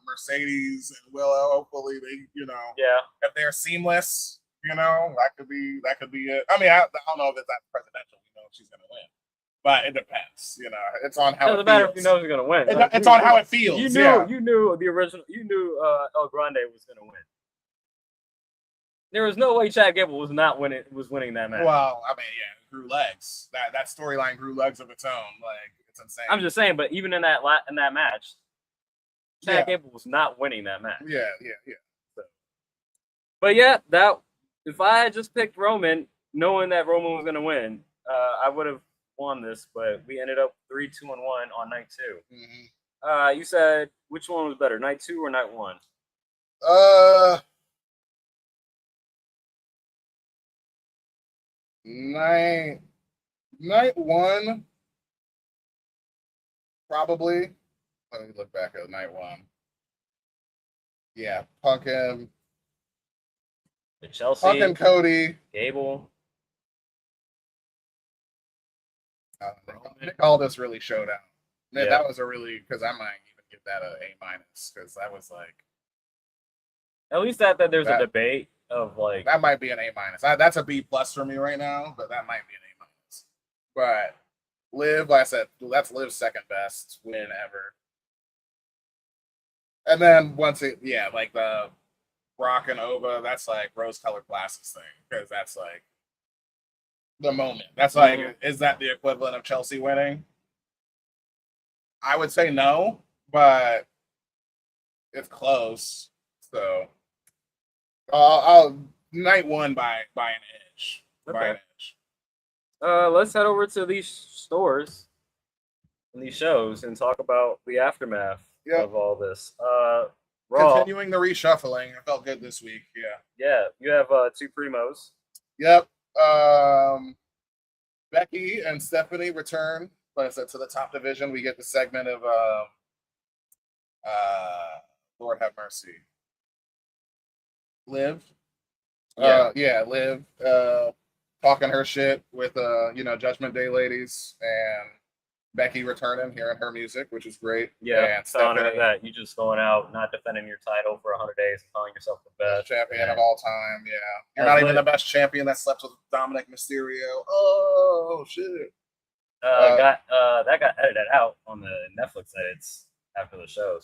Speaker 2: Mercedes and Willow. Hopefully, they if they're seamless, that could be it. I mean, I don't know if it's that presidential. She's gonna win, but it depends. It's on how. It doesn't matter if you know who's gonna win. It's on how it feels.
Speaker 1: You knew the original. You knew El Grande was gonna win. There was no way Chad Gable was winning that match.
Speaker 2: Well, I mean, grew legs. That storyline grew legs of its own. Like it's insane.
Speaker 1: I'm just saying, but even in that match, Chad Gable was not winning that match.
Speaker 2: Yeah.
Speaker 1: So. But yeah, if I had just picked Roman, knowing that Roman was gonna win, I would have won this. But we ended up 3-2-1 on night 2.
Speaker 2: Mm-hmm.
Speaker 1: You said which one was better, night 2 or night 1?
Speaker 2: Night 1, probably. Let me look back at night 1. Yeah, Punk and
Speaker 1: Chelsea,
Speaker 2: Punk and Cody,
Speaker 1: Gable.
Speaker 2: Nick Aldis really showed out. Man, that was because I might even give that an A- because that was like.
Speaker 1: At least that there's a debate. Of like
Speaker 2: that might be an A-. That's a B+ for me right now, but that might be an A-. But Liv, like I said, that's Liv's second best win ever. And then like the Brock and Ova, that's like rose-colored glasses thing because that's like the moment. That's like, is that the equivalent of Chelsea winning? I would say no, but it's close. So. I'll night 1 by an edge.
Speaker 1: Okay.
Speaker 2: By an edge.
Speaker 1: Let's head over to these stores and these shows and talk about the aftermath of all this. Raw.
Speaker 2: Continuing the reshuffling. It felt good this week.
Speaker 1: Yeah. You have 2 primos.
Speaker 2: Yep. Becky and Stephanie return. Like I said, to the top division, we get the segment of Lord have mercy. Liv. Liv talking her shit with Judgment Day ladies, and Becky returning, hearing her music, which is great.
Speaker 1: Yeah,
Speaker 2: and
Speaker 1: telling her
Speaker 2: Stephanie,
Speaker 1: that you just going out, not defending your title for 100 days, calling yourself the best
Speaker 2: champion of all time. Yeah, you're
Speaker 1: As
Speaker 2: not even
Speaker 1: lit-
Speaker 2: the best champion that slept with Dominic Mysterio. Oh shit!
Speaker 1: that got edited out on the Netflix edits after the show.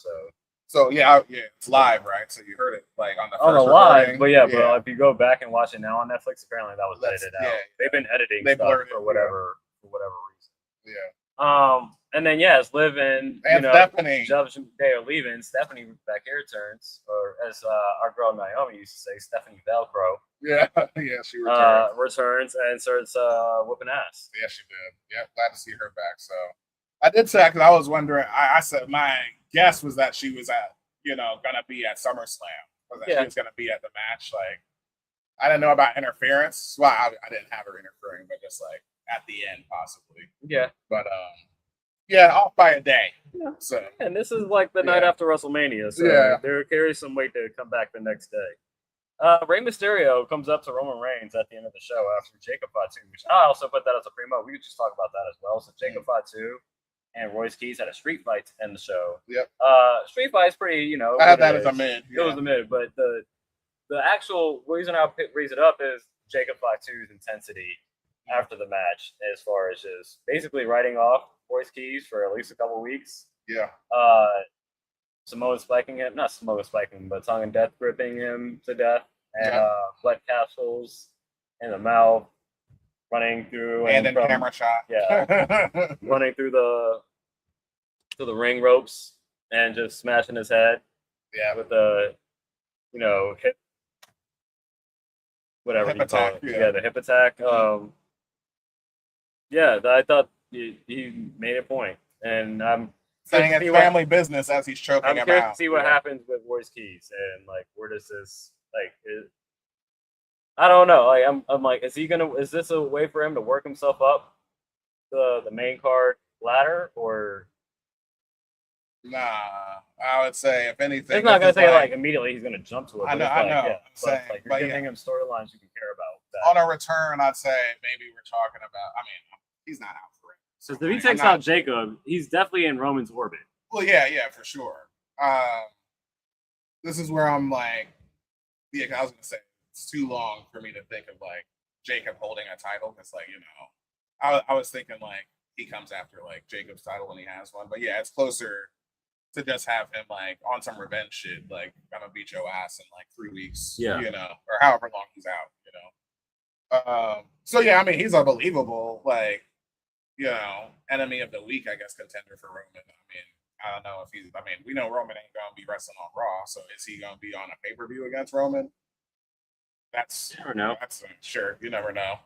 Speaker 2: So yeah, it's live, right? So you heard it like on the
Speaker 1: On the
Speaker 2: first
Speaker 1: live,
Speaker 2: recording.
Speaker 1: but if you go back and watch it now on Netflix, apparently that was edited out. They've been editing stuff for whatever reason.
Speaker 2: Yeah.
Speaker 1: And then as Liv and
Speaker 2: Stephanie,
Speaker 1: Judgment Day are leaving, Stephanie back here turns, or as our girl Naomi used to say, Stephanie Velcro.
Speaker 2: Yeah, she
Speaker 1: returns and starts whooping ass.
Speaker 2: Yeah, she did. Yeah, glad to see her back. So I did say, because I was wondering, I said my guess was that she was gonna be at SummerSlam, or that she was gonna be at the match. Like, I didn't know about interference. Well, I didn't have her interfering, but just like at the end, possibly.
Speaker 1: Yeah.
Speaker 2: But off by a day. Yeah. So,
Speaker 1: and this is like the night after WrestleMania, so there carries some weight to come back the next day. Rey Mysterio comes up to Roman Reigns at the end of the show after Jacob Fatu, which I also put that as a primo. We could just talk about that as well. So Jacob Fatu and Royce Keys had a street fight to end the show.
Speaker 2: Yep.
Speaker 1: Street fight's pretty,
Speaker 2: I had that as a mid.
Speaker 1: It was a mid, but the actual reason I raise it up is Jacob Fatu's intensity after the match, as far as just basically writing off Royce Keys for at least a couple weeks.
Speaker 2: Yeah.
Speaker 1: Samoan spiking him, not Samoan spiking, but tongue and death gripping him to death, and blood capsules in the mouth, running through
Speaker 2: and then camera shot.
Speaker 1: Yeah. Running through the ring ropes and just smashing his head.
Speaker 2: Yeah.
Speaker 1: With the hip whatever
Speaker 2: hip attack.
Speaker 1: Yeah, the hip attack. I thought he made a point, and I'm
Speaker 2: saying it's family business as he's choking him out. I'm
Speaker 1: curious to see what happens with Royce Keys, and like where does this I don't know. Like I'm like, is this a way for him to work himself up the main card ladder, or?
Speaker 2: Nah, I would say if anything,
Speaker 1: it's not gonna say like immediately he's gonna jump to it.
Speaker 2: I know.
Speaker 1: Yeah, you're giving him storylines you can care about.
Speaker 2: On a return, I'd say maybe we're talking about. I mean, he's not out for it.
Speaker 1: So if he takes out Jacob, he's definitely in Roman's orbit.
Speaker 2: Well, yeah, for sure. This is where I'm like, I was gonna say it's too long for me to think of like Jacob holding a title. It's like I was thinking like he comes after like Jacob's title when he has one, but yeah, it's closer to just have him like on some revenge shit, like I'm gonna beat your ass in like 3 weeks, or however long he's out, So yeah, I mean he's unbelievable, like enemy of the week, I guess, contender for Roman. I mean, I don't know if he's. I mean, we know Roman ain't gonna be wrestling on Raw, so is he gonna be on a pay-per-view against Roman? That's
Speaker 1: never know.
Speaker 2: That's sure, you never know.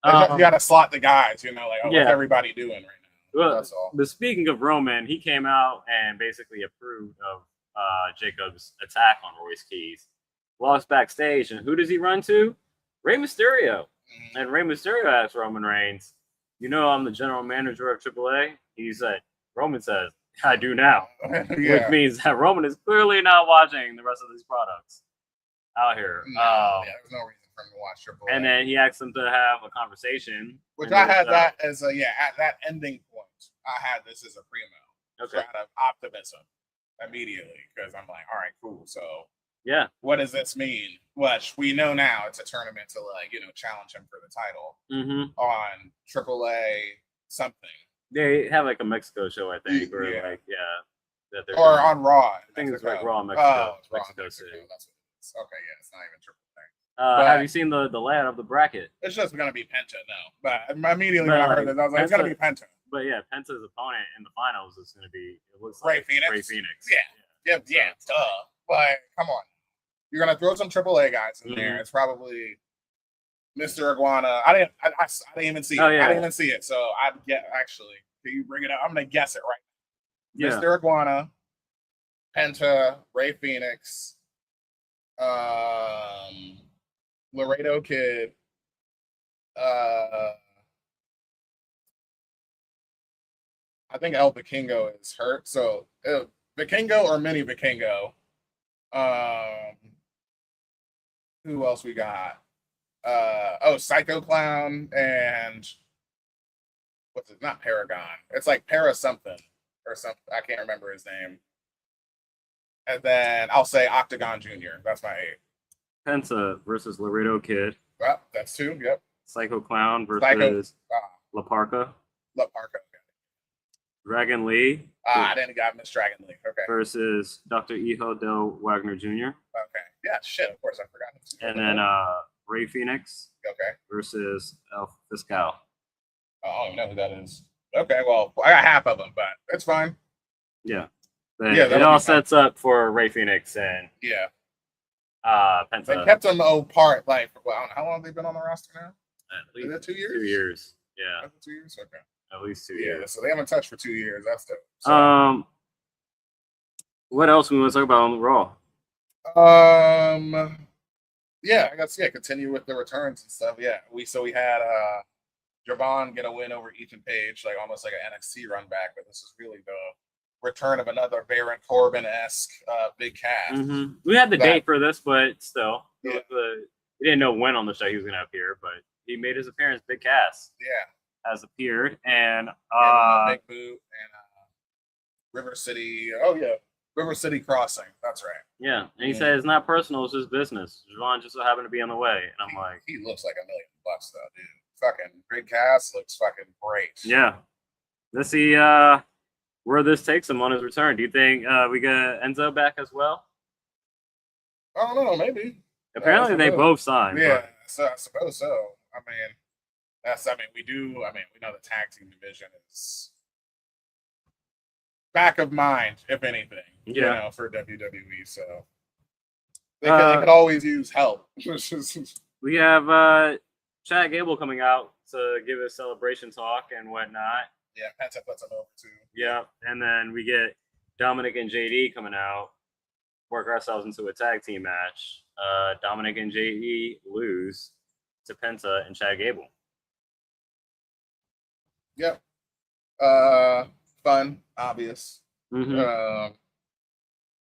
Speaker 2: You gotta slot the guys, like what's everybody doing right now.
Speaker 1: Well, that's all. But speaking of Roman, he came out and basically approved of Jacob's attack on Royce Keys. Walks backstage, and who does he run to? Rey Mysterio. Mm-hmm. And Rey Mysterio asks Roman Reigns, I'm the general manager of AAA? He said, Roman says, I do now. Which means that Roman is clearly not watching the rest of these products out here.
Speaker 2: There's no reason for him to watch AAA.
Speaker 1: And then he asked him to have a conversation.
Speaker 2: Which I had that as at that ending point, I had this as a primo.
Speaker 1: Okay.
Speaker 2: So out of optimism immediately, because I'm like, all right, cool. So what does this mean? Which we know now it's a tournament to challenge him for the title on AAA something.
Speaker 1: They have like a Mexico show, I think, or
Speaker 2: or on Raw.
Speaker 1: I think it's like Raw Mexico.
Speaker 2: Oh, it's Mexico City. That's what it is. Okay, it's not even AAA.
Speaker 1: Have you seen the layout of the bracket?
Speaker 2: It's just gonna be Penta, but immediately when I heard it, I was like, it's gonna be Penta.
Speaker 1: But yeah, Penta's opponent in the finals is gonna be
Speaker 2: Ray Phoenix. Yeah, duh. But come on. You're gonna throw some AAA guys in there. It's probably Mr. Iguana. I didn't even see it. I didn't even see it. So I'd get actually. Can you bring it up? I'm gonna guess it right now. Yeah. Mr. Iguana, Penta, Ray Phoenix, Laredo Kid. I think El Vikingo is hurt. So Vikingo or Mini Vikingo. Who else we got? Psycho Clown and what's it? Not Paragon. It's like Para something or something. I can't remember his name. And then I'll say Octagon Jr. That's my 8.
Speaker 1: Penta versus Laredo Kid.
Speaker 2: Well, that's 2. Yep.
Speaker 1: Psycho Clown versus La Parca.
Speaker 2: La Parca. Okay.
Speaker 1: Dragon Lee.
Speaker 2: I didn't got Miss Dragon Lee. Okay.
Speaker 1: Versus Dr. Hijo del Wagner Jr.
Speaker 2: Okay. Yeah, shit. Of course, I forgot.
Speaker 1: And then Ray Phoenix.
Speaker 2: Okay.
Speaker 1: Versus El Fiscal.
Speaker 2: Oh, I don't know who that is. Okay, well, I got half of them, but it's fine.
Speaker 1: Yeah. It all sets up for Ray Phoenix and Penta.
Speaker 2: They kept them apart. Like, well, I don't know, how long have they been on the roster now?
Speaker 1: At least
Speaker 2: is it 2 years?
Speaker 1: 2 years. Yeah.
Speaker 2: 2 years. Okay.
Speaker 1: At least 2 years.
Speaker 2: Yeah. So they haven't touched for 2 years. That's dope. So,
Speaker 1: what else we want to talk about on the Raw?
Speaker 2: Yeah, I guess continue with the returns and stuff. Yeah, we had Javon get a win over Ethan Page, like almost like an NXT run back, but this is really the return of another Baron Corbin-esque big cast.
Speaker 1: Mm-hmm. We had the date for this, but still, we didn't know when on the show he was going to appear, but he made his appearance. Big Cass, has appeared, and
Speaker 2: Big Boot and River City. Oh yeah, River City Crossing. That's right.
Speaker 1: Yeah, and he said it's not personal; it's just business. Javon just so happened to be on the way, and I'm like,
Speaker 2: he looks like $1 million though, dude. Fucking Big Cass looks fucking great.
Speaker 1: Yeah, let's see where this takes him on his return. Do you think we get Enzo back as well?
Speaker 2: I don't know, maybe.
Speaker 1: Apparently, they both signed.
Speaker 2: Yeah, so I suppose so. I mean, we know the tag team division is back of mind, if anything, you know, for WWE. So they could always use help.
Speaker 1: We have Chad Gable coming out to give a celebration talk and whatnot.
Speaker 2: Yeah, Penta puts him over too.
Speaker 1: Yeah, and then we get Dominic and JD coming out, work ourselves into a tag team match. Dominic and JD lose to Penta and Chad Gable.
Speaker 2: Yep. Fun, obvious.
Speaker 1: Mm-hmm.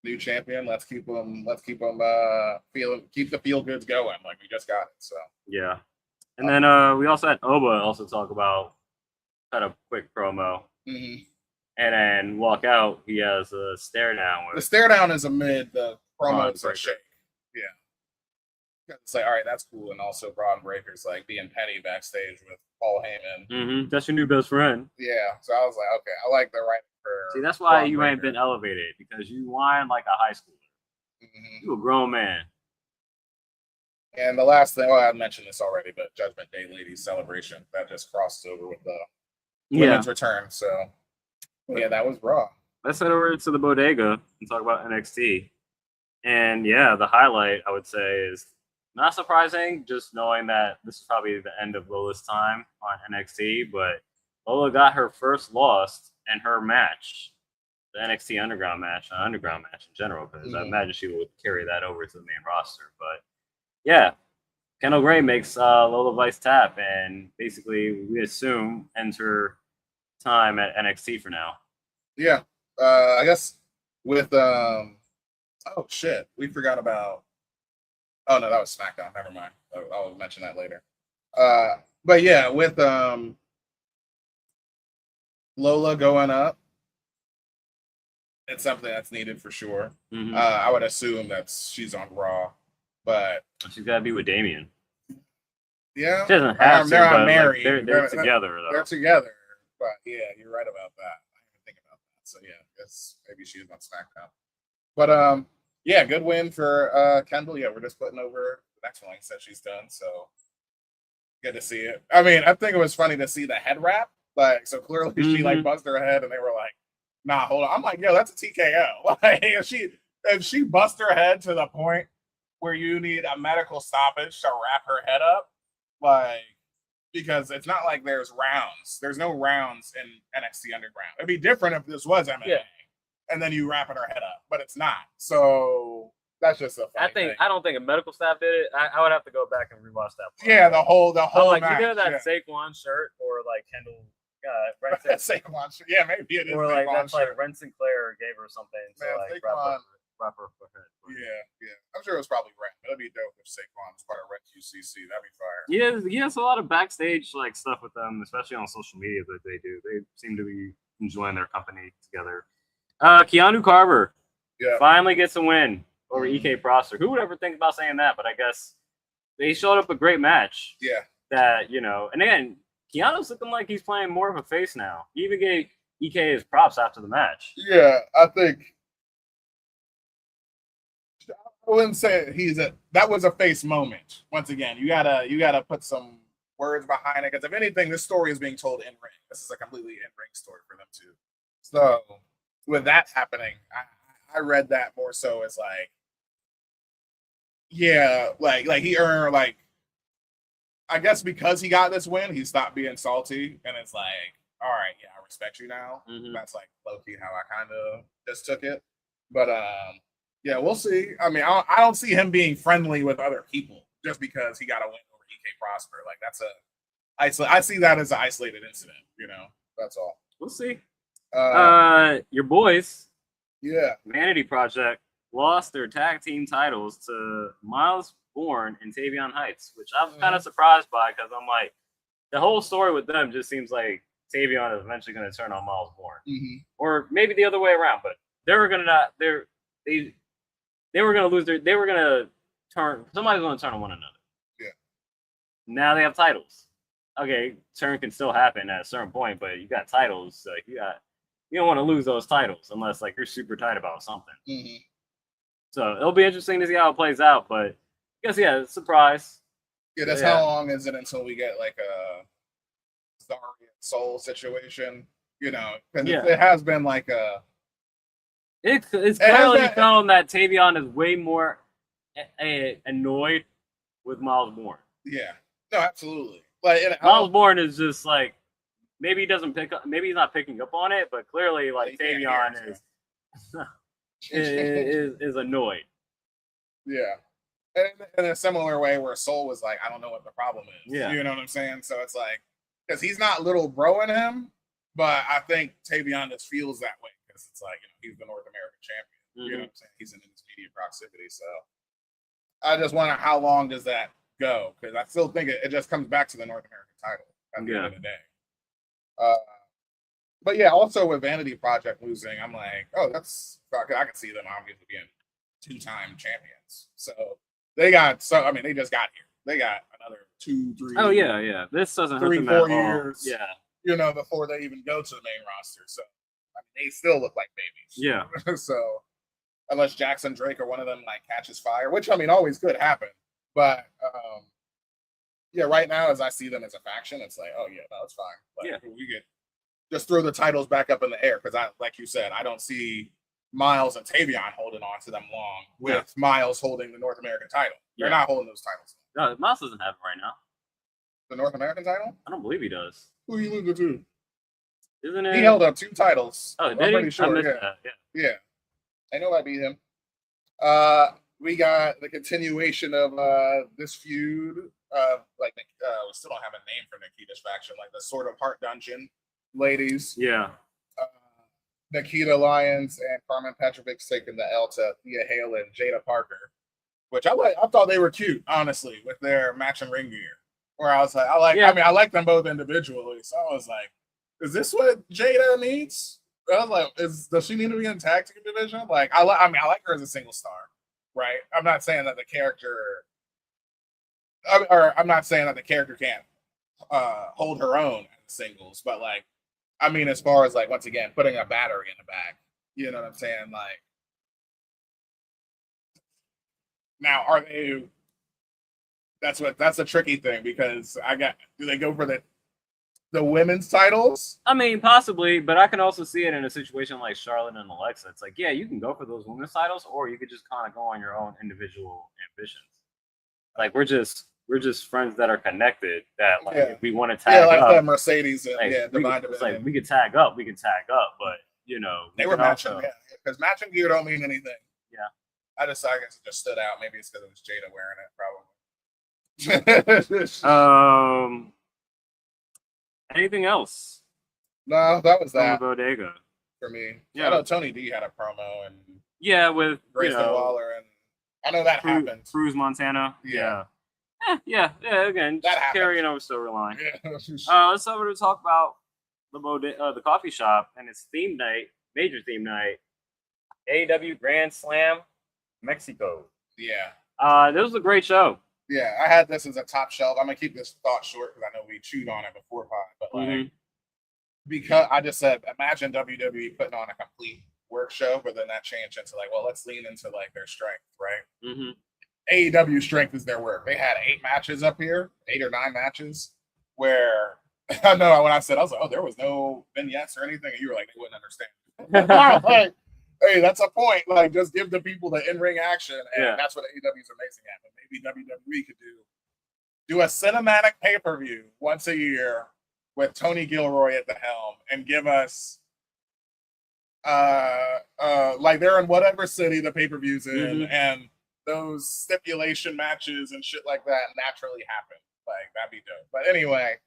Speaker 2: New champion. Let's keep them. Keep the feel goods going. Like we just got it. So
Speaker 1: yeah. And then we also had Oba also talk about kind of quick promo.
Speaker 2: Mm-hmm.
Speaker 1: And then walk out. He has a stare down.
Speaker 2: The stare down is amid the promos are shake. Yeah. It's like, all right, that's cool. And also Braun Breaker's like being petty backstage with Paul Heyman.
Speaker 1: Mm-hmm. That's your new best friend.
Speaker 2: Yeah. So I was like, okay, I like the writing for.
Speaker 1: See, that's why Braun you Breaker ain't been elevated, because you whine like a high schooler. Mm-hmm. You a grown man.
Speaker 2: And the last thing, I mentioned this already, but Judgment Day Ladies Celebration, that just crossed over with the women's return. So, yeah, that was Raw.
Speaker 1: Let's head over to the bodega and talk about NXT. And, yeah, the highlight, I would say, is not surprising, just knowing that this is probably the end of Lola's time on NXT. But Lola got her first loss in her match, the NXT Underground match in general, because I imagine she would carry that over to the main roster. But yeah, Kendall Gray makes Lola Vice tap, and basically we assume ends her time at NXT for now.
Speaker 2: Yeah, I guess with oh shit, we forgot about. Oh no, that was SmackDown. Never mind. I'll mention that later. But yeah, with Lola going up, it's something that's needed for sure. Mm-hmm. I would assume that she's on Raw. But
Speaker 1: she's got to be with Damian.
Speaker 2: Yeah,
Speaker 1: she doesn't have to.
Speaker 2: They're not married.
Speaker 1: They're together though.
Speaker 2: They're together. But yeah, you're right about that. I didn't think about that. So yeah, I guess maybe she's on SmackDown. But yeah, good win for Kendall. Yeah, we're just putting over the next one. Like I said, she's done. So good to see it. I mean, I think it was funny to see the head wrap. Like, so clearly she like busted her head, and they were like, "Nah, hold on." I'm like, "Yo, that's a TKO." Like, if she bust her head to the point where you need a medical stoppage to wrap her head up, like, because it's not like there's rounds. There's no rounds in NXT Underground. It'd be different if this was MMA, and then you wrapping her head up, but it's not. So that's just a funny thing.
Speaker 1: I don't think a medical staff did it. I would have to go back and rewatch that part.
Speaker 2: Yeah, the whole
Speaker 1: like
Speaker 2: match.
Speaker 1: Either that Saquon shirt or like Kendall.
Speaker 2: Saquon shirt. Yeah, maybe it is.
Speaker 1: Or like
Speaker 2: Saquon
Speaker 1: that's
Speaker 2: shirt.
Speaker 1: like Ren Sinclair gave her something.
Speaker 2: Man,
Speaker 1: to like
Speaker 2: Saquon.
Speaker 1: wrap her head.
Speaker 2: Yeah. I'm sure it was probably Ren. It'd be dope if Saquon was part of Ren UCC. That'd be fire.
Speaker 1: He has a lot of backstage like stuff with them, especially on social media that they do. They seem to be enjoying their company together. Keanu Carver finally gets a win over EK Prosser. Who would ever think about saying that? But I guess they showed up a great match.
Speaker 2: Yeah.
Speaker 1: That, and again, Keanu's looking like he's playing more of a face now. He even gave EK his props after the match.
Speaker 2: Yeah, I think I wouldn't say that was a face moment. Once again, you gotta put some words behind it, because if anything, this story is being told in ring. This is a completely in ring story for them too. So with that happening, I read that more so as like, yeah, like he earned, like, I guess because he got this win, he stopped being salty, and it's like, all right, yeah, I respect you now. That's like low-key how I kind of just took it. But yeah, we'll see. I mean, I don't see him being friendly with other people just because he got a win over EK Prosper. Like, I see that as an isolated incident. That's all.
Speaker 1: We'll see. Your boys, Vanity Project, lost their tag team titles to Miles Bourne and Tavion Heights, which I'm kind of surprised by, because I'm like, the whole story with them just seems like Tavion is eventually going to turn on Miles Bourne, or maybe the other way around. But they were going to lose they were going to turn. Somebody's going to turn on one another.
Speaker 2: Yeah.
Speaker 1: Now they have titles. Okay, turn can still happen at a certain point, but you got titles. So you don't want to lose those titles unless like you're super tight about something. So it'll be interesting to see how it plays out. But I guess it's a surprise.
Speaker 2: Yeah, that's how long is it until we get like a Zarya Soul situation? Because it has been like a.
Speaker 1: It's clearly shown that Tavion is way more annoyed with Miles Bourne.
Speaker 2: Yeah, no, absolutely. Like
Speaker 1: Miles Bourne is just like, maybe he doesn't pick up, maybe he's not picking up on it, but clearly like Tavion is annoyed.
Speaker 2: Yeah. In a similar way where Soul was like, I don't know what the problem is.
Speaker 1: Yeah.
Speaker 2: You know what I'm saying? So it's like, because he's not little broing him, but I think Tavion just feels that way, because it's like, he's the North American champion. You know what I'm saying? He's in his immediate proximity. So I just wonder, how long does that go? Because I still think it just comes back to the North American title at the end of the day. But yeah, also with Vanity Project losing, I'm like, I can see them obviously being 2-time champions. So they just got here. They got another 2, 3.
Speaker 1: Oh yeah. This doesn't
Speaker 2: 3, 4 years.
Speaker 1: Yeah.
Speaker 2: Before they even go to the main roster. So they still look like babies.
Speaker 1: Yeah.
Speaker 2: So unless Jackson Drake or one of them like catches fire, which always could happen. But right now, as I see them as a faction, it's like, oh yeah, no, it's fine. Like, we could just throw the titles back up in the air, because like you said, I don't see Miles and Tavion holding on to them long with Miles holding the North American title. They're not holding those titles.
Speaker 1: No, Miles doesn't have it right now.
Speaker 2: The North American title?
Speaker 1: I don't believe he does.
Speaker 2: Who he losing to?
Speaker 1: Isn't it?
Speaker 2: He held up 2 titles.
Speaker 1: Oh,
Speaker 2: I'm pretty sure. Yeah. I know I beat him. We got the continuation of this feud. We still don't have a name for Nikita's faction, like the Sword of Heart Dungeon ladies.
Speaker 1: Yeah.
Speaker 2: Nikita Lyons and Carmen Petrovic's taking the L to Thea Hale and Jada Parker, which I thought they were cute, honestly, with their matching ring gear. Where I was like, I like them both individually. So I was like, is this what Jada needs? I was like, does she need to be in tag team division? Like, I like her as a single star, right? I'm not saying that the character, I'm not saying that the character can't hold her own as singles, but like, as far as like, once again, putting a battery in the back, you know what I'm saying? Like, now are they? That's a tricky thing, because do they go for the women's titles?
Speaker 1: Possibly, but I can also see it in a situation like Charlotte and Alexa. It's like, yeah, you can go for those women's titles, or you could just kind of go on your own individual ambitions. Like, we're just friends that are connected, that like if we want to tag up.
Speaker 2: Like Mercedes and
Speaker 1: we could tag up, but
Speaker 2: they were matching, because matching gear don't mean anything.
Speaker 1: Yeah.
Speaker 2: I guess it just stood out. Maybe it's because it was Jada wearing it, probably.
Speaker 1: Anything else?
Speaker 2: No, that was that.
Speaker 1: Bodega
Speaker 2: for me.
Speaker 1: Yeah.
Speaker 2: I know Tony D had a promo, and
Speaker 1: with
Speaker 2: Grayson Waller, and I know that happened.
Speaker 1: Cruz Montana.
Speaker 2: Yeah.
Speaker 1: Yeah. Again,
Speaker 2: That
Speaker 1: just
Speaker 2: happens.
Speaker 1: carrying over storyline.
Speaker 2: Yeah.
Speaker 1: Let's over to talk about the coffee shop and its theme night, major theme night, AEW Grand Slam Mexico.
Speaker 2: Yeah.
Speaker 1: This was a great show.
Speaker 2: Yeah, I had this as a top shelf. I'm gonna keep this thought short because I know we chewed on it before pod, but like because I just said, imagine WWE putting on a complete work show, but then that changed into like, well, let's lean into like their strength, right? AEW strength is their work. They had 8 matches up here, 8 or 9 matches, where I know when I said, I was like, oh, there was no vignettes or anything, and you were like, they wouldn't understand. Like, hey, that's a point. Like, just give the people the in-ring action, and that's what AEW is amazing at. But maybe WWE could do a cinematic pay-per-view once a year with Tony Gilroy at the helm and give us like they're in whatever city the pay-per-view's in, and those stipulation matches and shit like that naturally happen. Like, that'd be dope. But anyway,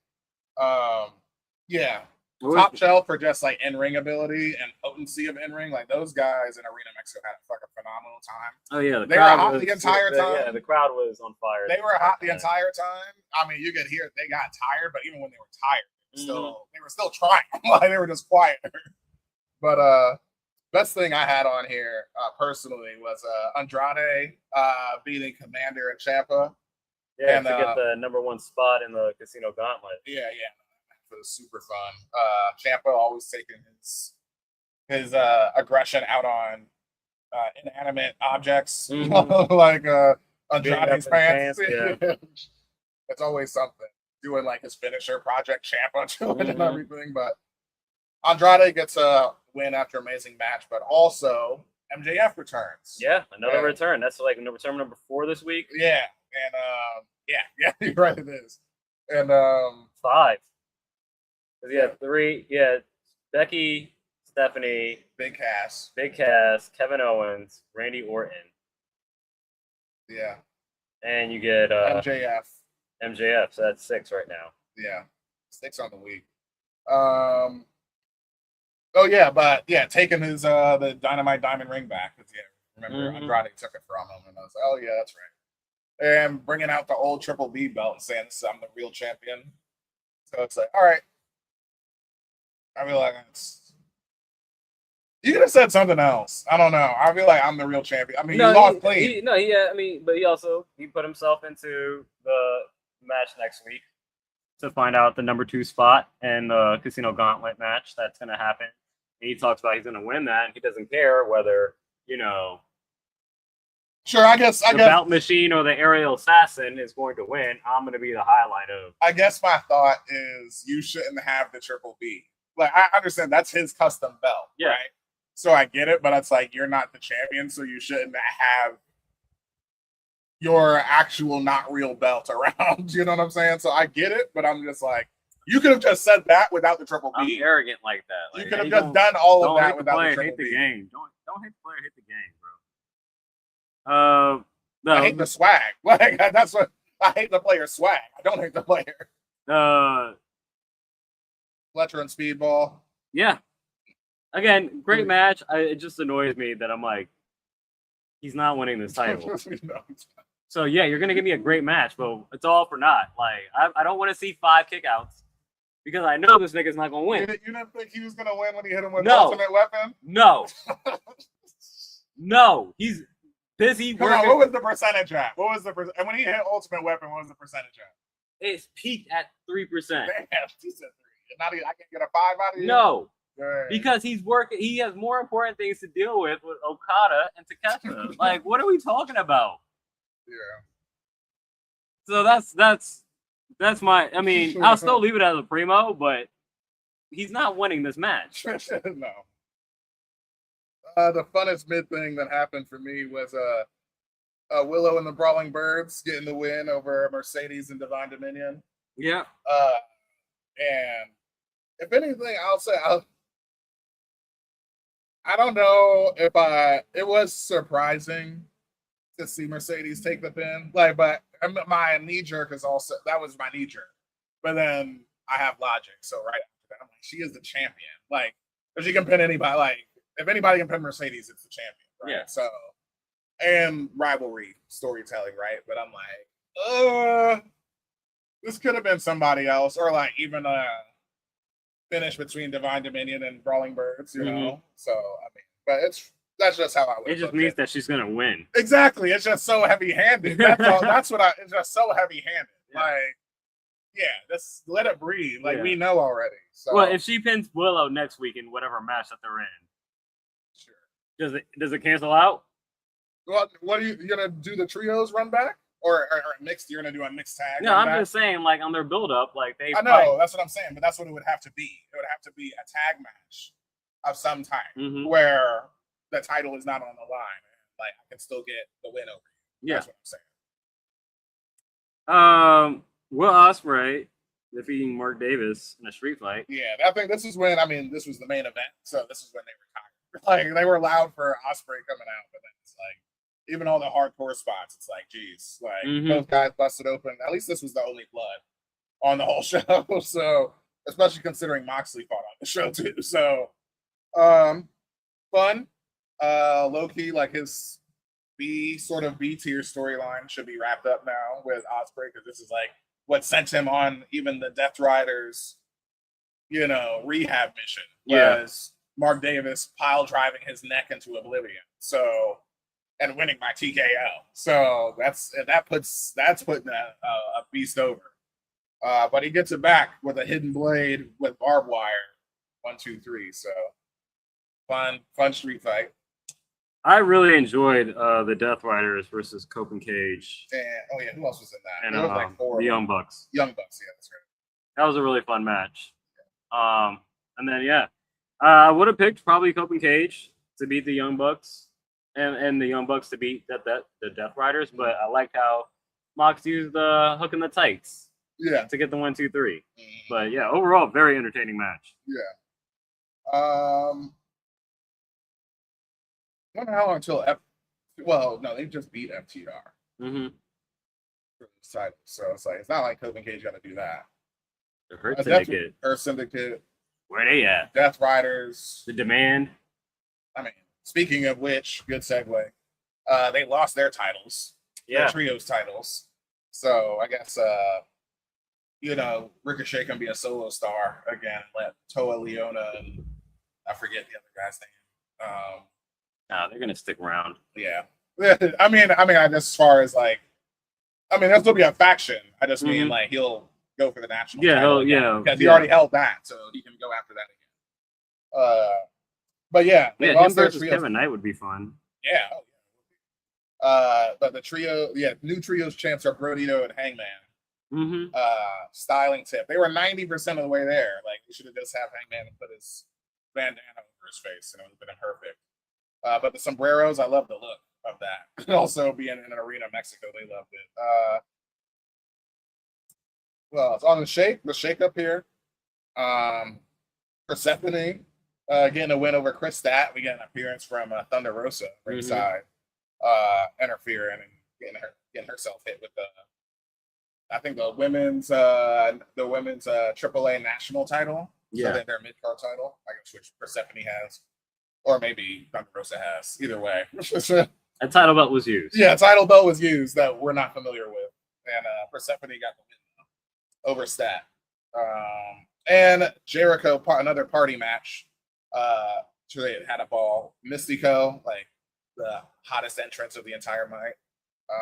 Speaker 2: yeah. Top shelf for just like in-ring ability and potency of in-ring. Like, those guys in Arena Mexico had a fucking phenomenal time.
Speaker 1: Oh yeah,
Speaker 2: they were hot the entire time.
Speaker 1: Yeah, the crowd was on fire.
Speaker 2: They were hot the entire time. I mean, you could hear they got tired, but even when they were tired, they were still trying. Like, they were just quiet. But best thing I had on here personally was Andrade beating Commander and Ciampa.
Speaker 1: Yeah, and to get the #1 spot in the Casino Gauntlet.
Speaker 2: Yeah. It was super fun. Ciampa always taking his aggression out on inanimate objects, like Andrade's pants.
Speaker 1: Yeah.
Speaker 2: It's always something. Doing like his finisher, Project Ciampa, and everything. But Andrade gets a win after amazing match, but also MJF returns.
Speaker 1: Yeah, another return. That's like return number 4 this week.
Speaker 2: Yeah, and you're right. It is, and
Speaker 1: 5. Yeah, 3. Yeah, Becky, Stephanie,
Speaker 2: Big Cass,
Speaker 1: Kevin Owens, Randy Orton.
Speaker 2: Yeah,
Speaker 1: and you get MJF. So that's 6 right now.
Speaker 2: Yeah, 6 on the week. Taking his the Dynamite Diamond ring back. Remember Andrade took it from him, and I was like, oh yeah, that's right. And bringing out the old Triple B belt and saying, I'm the real champion. So it's like, all right. I feel like you could have said something else. I don't know. I feel like I'm the real champion. I mean, he lost clean.
Speaker 1: But he put himself into the match next week to find out the #2 spot and the Casino Gauntlet match that's going to happen. And he talks about he's going to win that, and he doesn't care whether,
Speaker 2: Sure, I guess
Speaker 1: the Belt Machine or the Aerial Assassin is going to win. I'm going to be the highlight of.
Speaker 2: I guess my thought is you shouldn't have the Triple B. Like, I understand that's his custom belt, right? So I get it, but it's like you're not the champion, so you shouldn't have your actual not real belt around. You know what I'm saying? So I get it, but I'm just like, you could have just said that without the Triple B.
Speaker 1: I'm arrogant like that. Like,
Speaker 2: you could have just done all of that without the Triple
Speaker 1: hate
Speaker 2: B.
Speaker 1: The game. Don't hate the player, hate the game, bro. No,
Speaker 2: I hate the swag. Like, that's what I hate, the player swag. I don't hate the player. Fletcher and Speedball.
Speaker 1: Yeah. Again, great match. It just annoys me that I'm like, he's not winning this title. So yeah, you're gonna give me a great match, but it's all for naught. Like, I don't want to see 5 kickouts because I know this nigga's not gonna win.
Speaker 2: You didn't think he was gonna win when he hit him with Ultimate Weapon?
Speaker 1: No. No, he's busy
Speaker 2: working. Come on, what was the percentage at? And when he hit Ultimate Weapon, what was the percentage at?
Speaker 1: It's peaked at 3%.
Speaker 2: Damn, he said 3. Not even, I can get a 5 out of you?
Speaker 1: No.
Speaker 2: Dang.
Speaker 1: Because he's working. He has more important things to deal with Okada and Takeshita. Like, what are we talking about?
Speaker 2: Yeah.
Speaker 1: So that's my. I mean, I'll still leave it as a primo, but he's not winning this match.
Speaker 2: No. The funnest mid thing that happened for me was Willow and the Brawling Birds getting the win over Mercedes and Divine Dominion.
Speaker 1: Yeah.
Speaker 2: And if anything, I'll say I don't know if it was surprising to see Mercedes take the pin. Like, but my knee jerk is also, that was my knee jerk. But then I have logic. So right after that, I'm like, she is the champion. Like, if she can pin anybody, like, if anybody can pin Mercedes, it's the champion. Right?
Speaker 1: Yeah.
Speaker 2: So, and rivalry storytelling, right? But I'm like, This could have been somebody else, or like even a finish between Divine Dominion and Brawling Birds, you know. So I mean, but that's just how I would.
Speaker 1: It just means that she's gonna win.
Speaker 2: Exactly. It's just so heavy-handed. That's all. That's what it's just so heavy-handed.
Speaker 1: Yeah.
Speaker 2: Like, yeah, just let it breathe. Like we know already. So.
Speaker 1: Well, if she pins Willow next week in whatever match that they're in,
Speaker 2: sure.
Speaker 1: Does it cancel out?
Speaker 2: Well, what are you gonna do? The trios run back, or mixed? You're gonna do a mixed tag?
Speaker 1: No, I'm just saying, like on their build-up, like they.
Speaker 2: I know that's what I'm saying, but that's what it would have to be. It would have to be a tag match of some type where the title is not on the line. Like I can still get the win over you. That's what I'm saying.
Speaker 1: Will Ospreay defeating Mark Davis in a street fight.
Speaker 2: Yeah, I think this is when this was the main event, so this is when they retired. Like they were loud for Ospreay coming out, but then it's like even all the hardcore spots, it's like, geez, like both guys busted open. At least this was the only blood on the whole show. So especially considering Moxley fought on the show too. So fun. Low key, like his B tier storyline should be wrapped up now with Ospreay, because this is like what sent him on even the Death Riders, rehab mission. Was Mark Davis pile driving his neck into oblivion. So and winning by TKO. So that's putting a beast over. But he gets it back with a hidden blade with barbed wire. 1, 2, 3. So fun street fight.
Speaker 1: I really enjoyed the Death Riders versus Cope and Cage.
Speaker 2: And who else was in that?
Speaker 1: And
Speaker 2: it was like 4.
Speaker 1: The Young Bucks.
Speaker 2: Young Bucks, yeah, that's right.
Speaker 1: That was a really fun match. And then I would have picked probably Cope and Cage to beat the Young Bucks, and the Young Bucks to beat the Death Riders. But I liked how Mox used the hook and the tights.
Speaker 2: Yeah.
Speaker 1: To get the 1, 2, 3. But yeah, overall, very entertaining match.
Speaker 2: Yeah. I don't know how long until they just beat FTR. So it's like it's not like Cope and Cage got to do that.
Speaker 1: The Hurt Syndicate.
Speaker 2: Hurt Syndicate.
Speaker 1: Where they at?
Speaker 2: Death Riders.
Speaker 1: The Demand.
Speaker 2: I mean, speaking of which, good segue. They lost their titles.
Speaker 1: Yeah.
Speaker 2: Their trios titles. So I guess Ricochet can be a solo star again. Let Toa Leona and I forget the other guy's name.
Speaker 1: They're gonna stick around.
Speaker 2: Yeah. I mean, as far as like, there'll still be a faction. I just mean like he'll go for the national title because he already held that, so he can go after that again. But yeah,
Speaker 1: him versus Kevin Knight would be fun.
Speaker 2: Yeah. But the trio, new trios champs are Brodito and Hangman. Styling tip. They were 90% of the way there. Like, you should have just have Hangman put his bandana over his face, and it would have been perfect. But the sombreros, I love the look of that. And also being in an arena in Mexico, they loved it. Well, it's on the shake up here. Persephone getting a win over Chris Stat. We get an appearance from Thunder Rosa ringside, interfering and getting herself hit with I think the women's AAA national title.
Speaker 1: Yeah,
Speaker 2: so their mid card title, I guess, which Persephone has, or maybe Thunder Rosa has. Either way,
Speaker 1: a title belt was used.
Speaker 2: Yeah, a title belt was used that we're not familiar with, and Persephone got the win over Stat. And Jericho, another party match. So they had a ball. Mystico, like the hottest entrance of the entire night.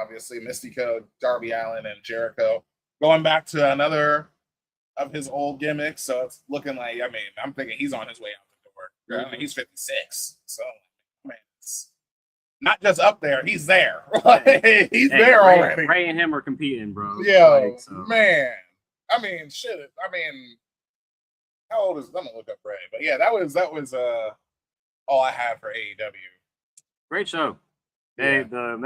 Speaker 2: Obviously, Mystico, Darby Allin, and Jericho going back to another of his old gimmicks. So it's looking like, I'm thinking he's on his way out the door. He's 56. So, it's not just up there, he's there. He's there already.
Speaker 1: Ray and him are competing, bro.
Speaker 2: Yo, man. Shit. How old is? I'm gonna look up Ray, but yeah, that was all I had for AEW.
Speaker 1: Great show. Hey, the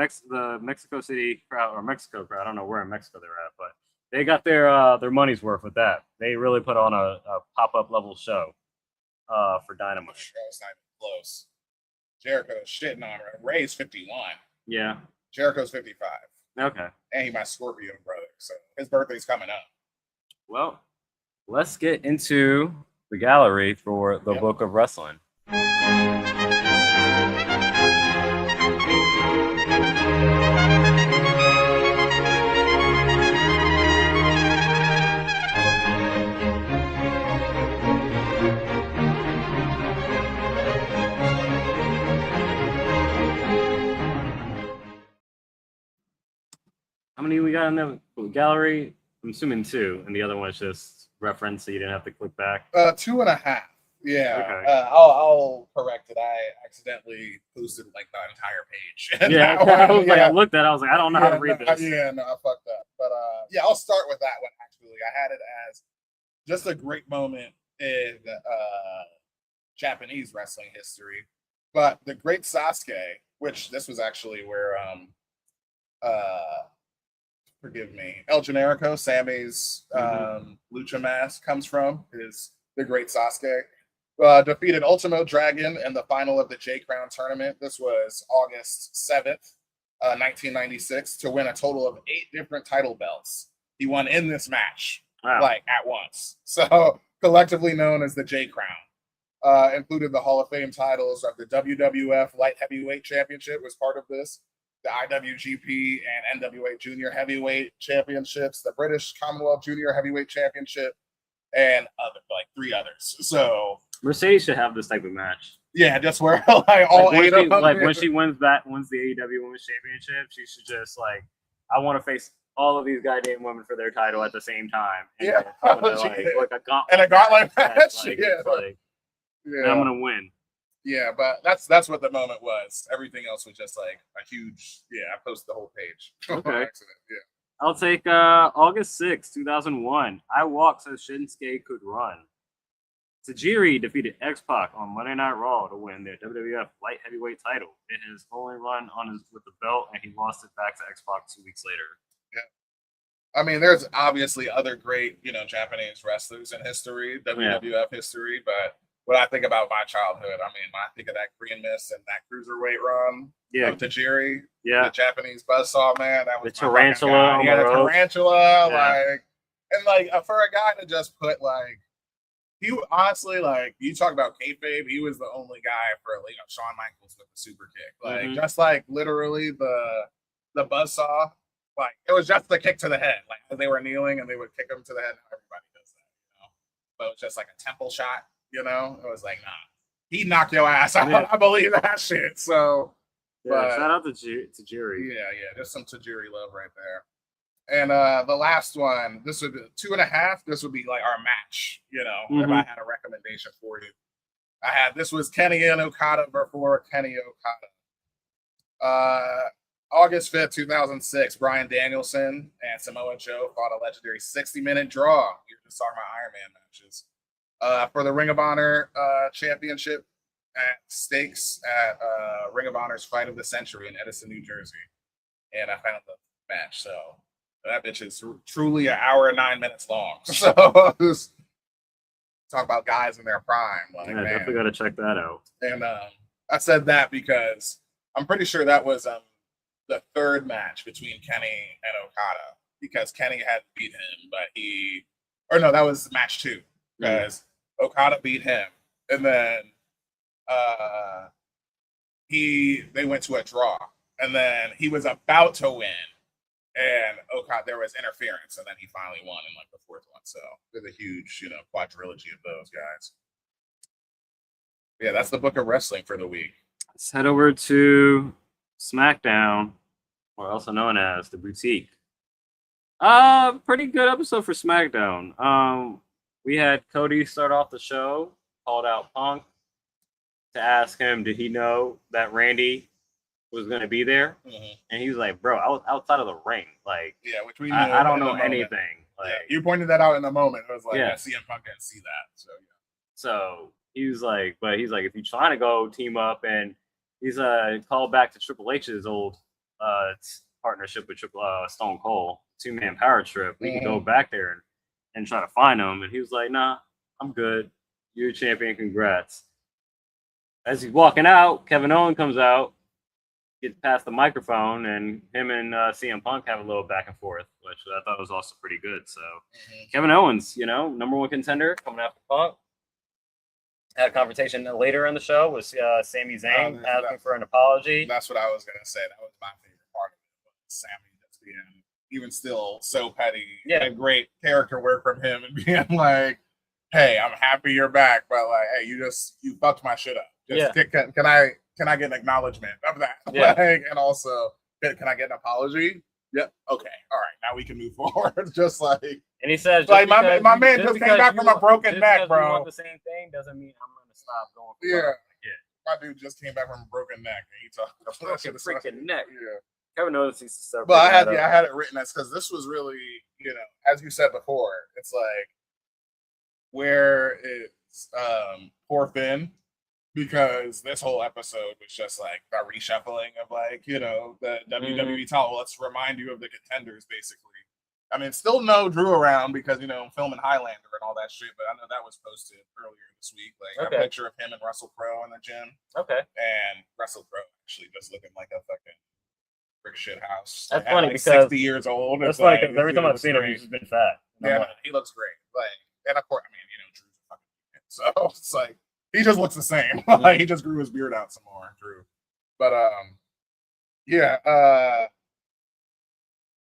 Speaker 1: Mexico City crowd or Mexico crowd. I don't know where in Mexico they're at, but they got their money's worth with that. They really put on a pop-up level show for Dynamite.
Speaker 2: It's not even close. Jericho's shitting on her. Ray's 51.
Speaker 1: Yeah.
Speaker 2: Jericho's 55.
Speaker 1: Okay.
Speaker 2: And he's my Scorpio brother, so his birthday's coming up.
Speaker 1: Well, let's get into the gallery for the Book of Wrestling. How many we got in the gallery? I'm assuming 2, and the other one is just reference, so you didn't have to click back.
Speaker 2: 2.5. Yeah.
Speaker 1: Okay.
Speaker 2: I'll correct it. I accidentally posted like the entire page.
Speaker 1: Yeah, I was like, I looked at it, I was like, I don't know how to read this.
Speaker 2: Yeah, no, I fucked up. But yeah, I'll start with that one actually. I had it as just a great moment in Japanese wrestling history. But the Great Sasuke, which this was actually where forgive me, El Generico, Sammy's lucha mask comes from, is the Great Sasuke. Defeated Ultimo Dragon in the final of the J Crown tournament. This was August 7th, 1996, to win a total of 8 different title belts. He won in this match, like at once. So collectively known as the J Crown. Included the Hall of Fame titles of the WWF Light Heavyweight Championship was part of this, the IWGP and NWA Junior Heavyweight Championships, the British Commonwealth Junior Heavyweight Championship, and other, like 3 others. So
Speaker 1: Mercedes should have this type of match.
Speaker 2: Yeah, just where like all
Speaker 1: like
Speaker 2: 8 of them.
Speaker 1: Like when she wins the AEW Women's Championship, she should just like, I want to face all of these goddamn women for their title at the same time. And
Speaker 2: yeah,
Speaker 1: like a
Speaker 2: gauntlet match.
Speaker 1: Like,
Speaker 2: yeah,
Speaker 1: and I'm gonna win.
Speaker 2: Yeah, but that's what the moment was. Everything else was just like a huge. Yeah, I posted the whole page.
Speaker 1: Okay.
Speaker 2: Accident. Yeah.
Speaker 1: I'll take August 6, 2001. I walked so Shinsuke could run. Tajiri defeated X-Pac on Monday Night Raw to win their WWF Light Heavyweight title in his only run with the belt, and he lost it back to X-Pac 2 weeks later.
Speaker 2: Yeah. I mean, there's obviously other great, Japanese wrestlers in history, WWF history, but when I think about my childhood, I mean, when I think of that Green Mist and that cruiserweight run of Tajiri, the Japanese buzzsaw, man, that was
Speaker 1: the tarantula.
Speaker 2: The tarantula, for a guy to just put he honestly, you talk about kayfabe, he was the only guy for Shawn Michaels with the super kick, just literally the buzzsaw, it was just the kick to the head, as they were kneeling and they would kick him to the head. Everybody does that, but it was just like a temple shot. It was like, nah, he knocked your ass out. I believe that shit. So,
Speaker 1: shout out to Tajiri.
Speaker 2: Yeah, just some Tajiri love right there. And the last one, this would be 2.5. This would be our match. If I had a recommendation for you, this was Kenny and Okada before Kenny Okada. August 5th, 2006, Bryan Danielson and Samoa Joe fought a legendary 60-minute draw. You're just talking about Iron Man matches. For the Ring of Honor championship at stakes at Ring of Honor's Fight of the Century in Edison, New Jersey. And I found the match. So that bitch is truly an hour and 9 minutes long. So just talk about guys in their prime.
Speaker 1: Definitely got to check that out.
Speaker 2: And I said that because I'm pretty sure that was the 3rd match between Kenny and Okada, because Kenny had beat him, but that was match 2. Because Okada beat him, and then they went to a draw, and then he was about to win, and Okada, there was interference, and then he finally won in the 4th one. So there's a huge quadrilogy of those guys. Yeah, that's the book of wrestling for the week.
Speaker 1: Let's head over to SmackDown, or also known as the Boutique. Pretty good episode for SmackDown. We had Cody start off the show, called out Punk to ask him, did he know that Randy was going to be there? Mm-hmm. And he was like, bro, I was outside of the ring.
Speaker 2: Which we knew
Speaker 1: I don't know anything.
Speaker 2: You pointed that out in the moment. It was CM Punk didn't see that.
Speaker 1: So he was like, if you're trying to go team up, and he's called back to Triple H's old partnership with Stone Cold, 2-man power trip. We can go back there and try to find him. And he was like, nah, I'm good. You're a champion. Congrats. As he's walking out, Kevin Owens comes out, gets past the microphone, and him and CM Punk have a little back and forth, which I thought was also pretty good. So Kevin Owens, number 1 contender coming after Punk. Had a conversation later in the show with Sami Zayn asking for an apology.
Speaker 2: That's what I was going to say. That was my favorite part of it. Sami just being even still so petty.
Speaker 1: Yeah,
Speaker 2: great character work from him, and being like, "Hey, I'm happy you're back, but hey, you fucked my shit up. Can I get an acknowledgement of that?
Speaker 1: Yeah.
Speaker 2: And also, can I get an apology? Yep. Okay. All right. Now we can move forward. Just like,
Speaker 1: And he says,
Speaker 2: like my man just came back from a broken neck, bro.
Speaker 1: You want the same thing doesn't mean I'm gonna stop going.
Speaker 2: Yeah. My dude just came back from a broken neck, and he talked about
Speaker 1: broken freaking neck.
Speaker 2: Yeah.
Speaker 1: Kevin knows he's stuff.
Speaker 2: But I had it written as because this was really, as you said before, it's like where it's poor Finn, because this whole episode was just like a reshuffling of like, the WWE title. Let's remind you of the contenders, basically. I mean, still no Drew around because, filming Highlander and all that shit, but I know that was posted earlier this week. Like a picture of him and Russell Crowe in the gym. Okay. And Russell Crowe actually just looking like a fucking brick shit house.
Speaker 1: That's funny because
Speaker 2: 60 years old.
Speaker 1: That's funny because every time I've seen him, he's just been fat.
Speaker 2: Yeah, he looks great. Like, and of course, I mean, Drew's a fucking man, so it's like he just looks the same. Like he just grew his beard out some more, Drew. But yeah,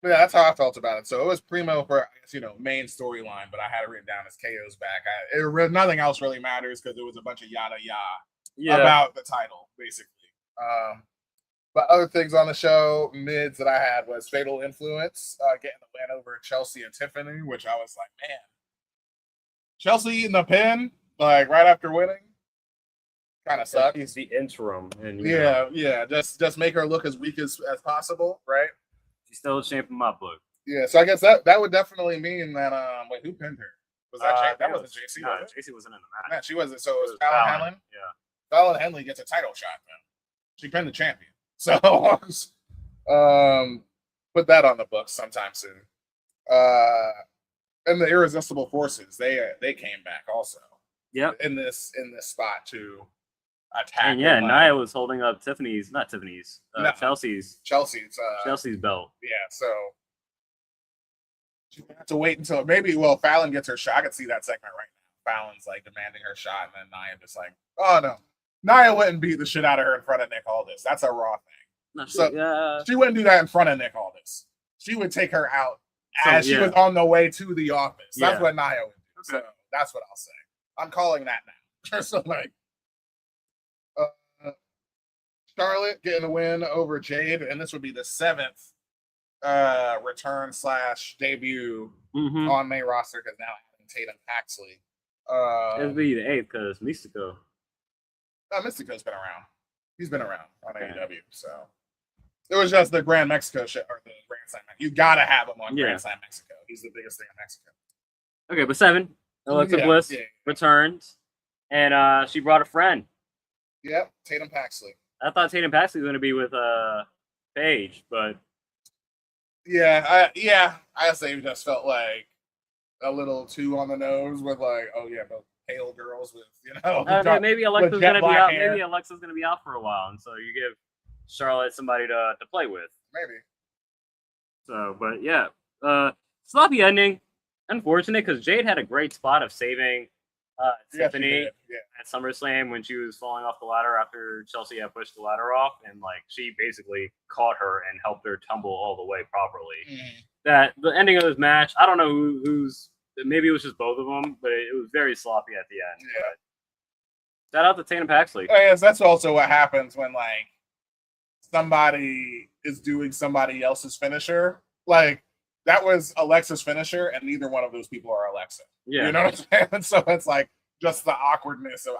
Speaker 2: that's how I felt about it. So it was primo for, I guess, main storyline, but I had it written down as KO's back. Nothing else really matters because it was a bunch of yada about the title, basically. But other things on the show, mids that I had was Fatal Influence, getting the win over Chelsea and Tiffany, which I was like, man, Chelsea eating the pin, like right after winning, kind of sucks.
Speaker 1: He's the interim, and
Speaker 2: just make her look as weak as possible, right?
Speaker 1: She's still a champ in my book.
Speaker 2: Yeah, so I guess that would definitely mean that. Wait, who pinned her? Was that that wasn't JC?
Speaker 1: No, JC wasn't in the match.
Speaker 2: Man, she wasn't. So it was Fallon Henley.
Speaker 1: Yeah,
Speaker 2: Fallon Henley gets a title shot. Then she pinned the champion. So, put that on the books sometime soon. And the Irresistible Forces, they came back also.
Speaker 1: Yep.
Speaker 2: In this spot to attack.
Speaker 1: And yeah, Nia was holding up Chelsea's belt.
Speaker 2: Yeah, so she had to wait until Fallon gets her shot. I could see that segment right now. Fallon's like demanding her shot, and then Nia just like, oh no. Nia wouldn't beat the shit out of her in front of Nick Aldis. That's a Raw thing. She wouldn't do that in front of Nick Aldis. She would take her out as she was on the way to the office. That's what Nia would do. Okay. So that's what I'll say. I'm calling that now. So like, Charlotte getting the win over Jade, and this would be the 7th return / debut on main roster because now having Tatum Paxley.
Speaker 1: It'll be the 8th because Mystico.
Speaker 2: No, Mystico's been around. He's been around on AEW. So it was just the Grand Mexico shit or the Grand Slam. You gotta have him on Grand Slam Mexico. He's the biggest thing in Mexico.
Speaker 1: Okay, but 7, Alexa Bliss returned, and she brought a friend.
Speaker 2: Yep, Tatum Paxley.
Speaker 1: I thought Tatum Paxley was going to be with Paige, but
Speaker 2: I say just felt like a little too on the nose with like, but pale girls with
Speaker 1: maybe Alexa's going to be out. Hair. Maybe Alexa's going to be out for a while, and so you give Charlotte somebody to play with.
Speaker 2: Maybe.
Speaker 1: So, but yeah, sloppy ending. Unfortunate because Jade had a great spot of saving Tiffany at SummerSlam when she was falling off the ladder after Chelsea had pushed the ladder off, and like she basically caught her and helped her tumble all the way properly. That the ending of this match, I don't know who's. Maybe it was just both of them, but it was very sloppy at the end. Yeah. Shout out to Tatum Paxley.
Speaker 2: Yes, that's also what happens when like somebody is doing somebody else's finisher. Like that was Alexa's finisher, and neither one of those people are Alexa. Yeah. You know what I'm saying? So it's like just the awkwardness of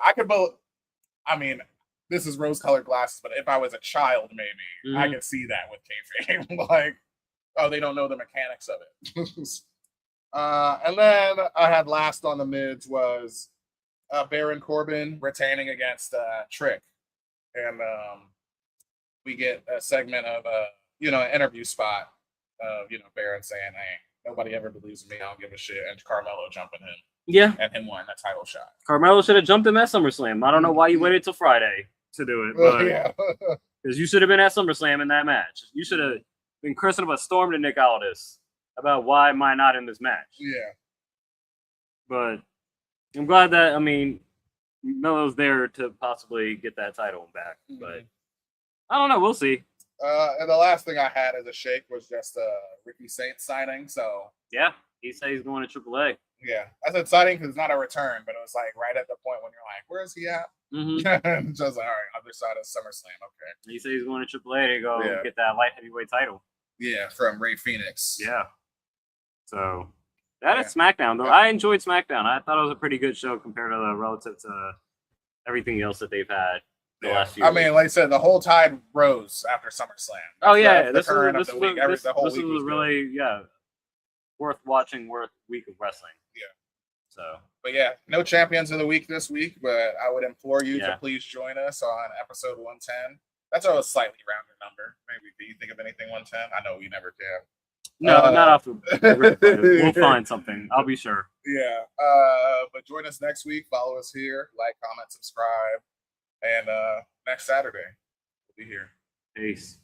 Speaker 2: this is rose-colored glasses, but if I was a child, maybe I could see that with kayfabe. Like, they don't know the mechanics of it. And then I had last on the mids was Baron Corbin retaining against Trick. And we get a segment of an interview spot of Baron saying, hey, nobody ever believes in me, I don't give a shit, and Carmelo jumping him.
Speaker 1: Yeah.
Speaker 2: And him wanting a title shot.
Speaker 1: Carmelo should have jumped him at SummerSlam. I don't know why you waited till Friday to do it. But because you should have been at SummerSlam in that match. You should have been cursing about storm to Nick Aldis about why am I not in this match.
Speaker 2: Yeah.
Speaker 1: But I'm glad that, Melo's there to possibly get that title back. But I don't know. We'll see.
Speaker 2: And the last thing I had as a shake was just Ricky Saints signing. So
Speaker 1: yeah, he said he's going to AAA.
Speaker 2: Yeah, I said signing because it's not a return, but it was like right at the point when you're like, "Where is he at?" Just like, all right, other side of SummerSlam. Okay.
Speaker 1: He said he's going to AAA to go get that light heavyweight title.
Speaker 2: Yeah, from Ray Phoenix.
Speaker 1: Yeah. So that is SmackDown, though. I enjoyed SmackDown. I thought it was a pretty good show compared to relative to everything else that they've had the last few.
Speaker 2: I mean, like I said, the whole tide rose after SummerSlam.
Speaker 1: This was really worth watching, worth week of wrestling.
Speaker 2: Yeah.
Speaker 1: So.
Speaker 2: But yeah, no champions of the week this week, but I would implore you to please join us on episode 110. That's a slightly rounded number. Maybe do you think of anything 110? I know we never can.
Speaker 1: No, not off the. We'll find something. I'll be sure.
Speaker 2: Yeah. But join us next week. Follow us here. Like, comment, subscribe. And next Saturday, we'll be here.
Speaker 1: Peace.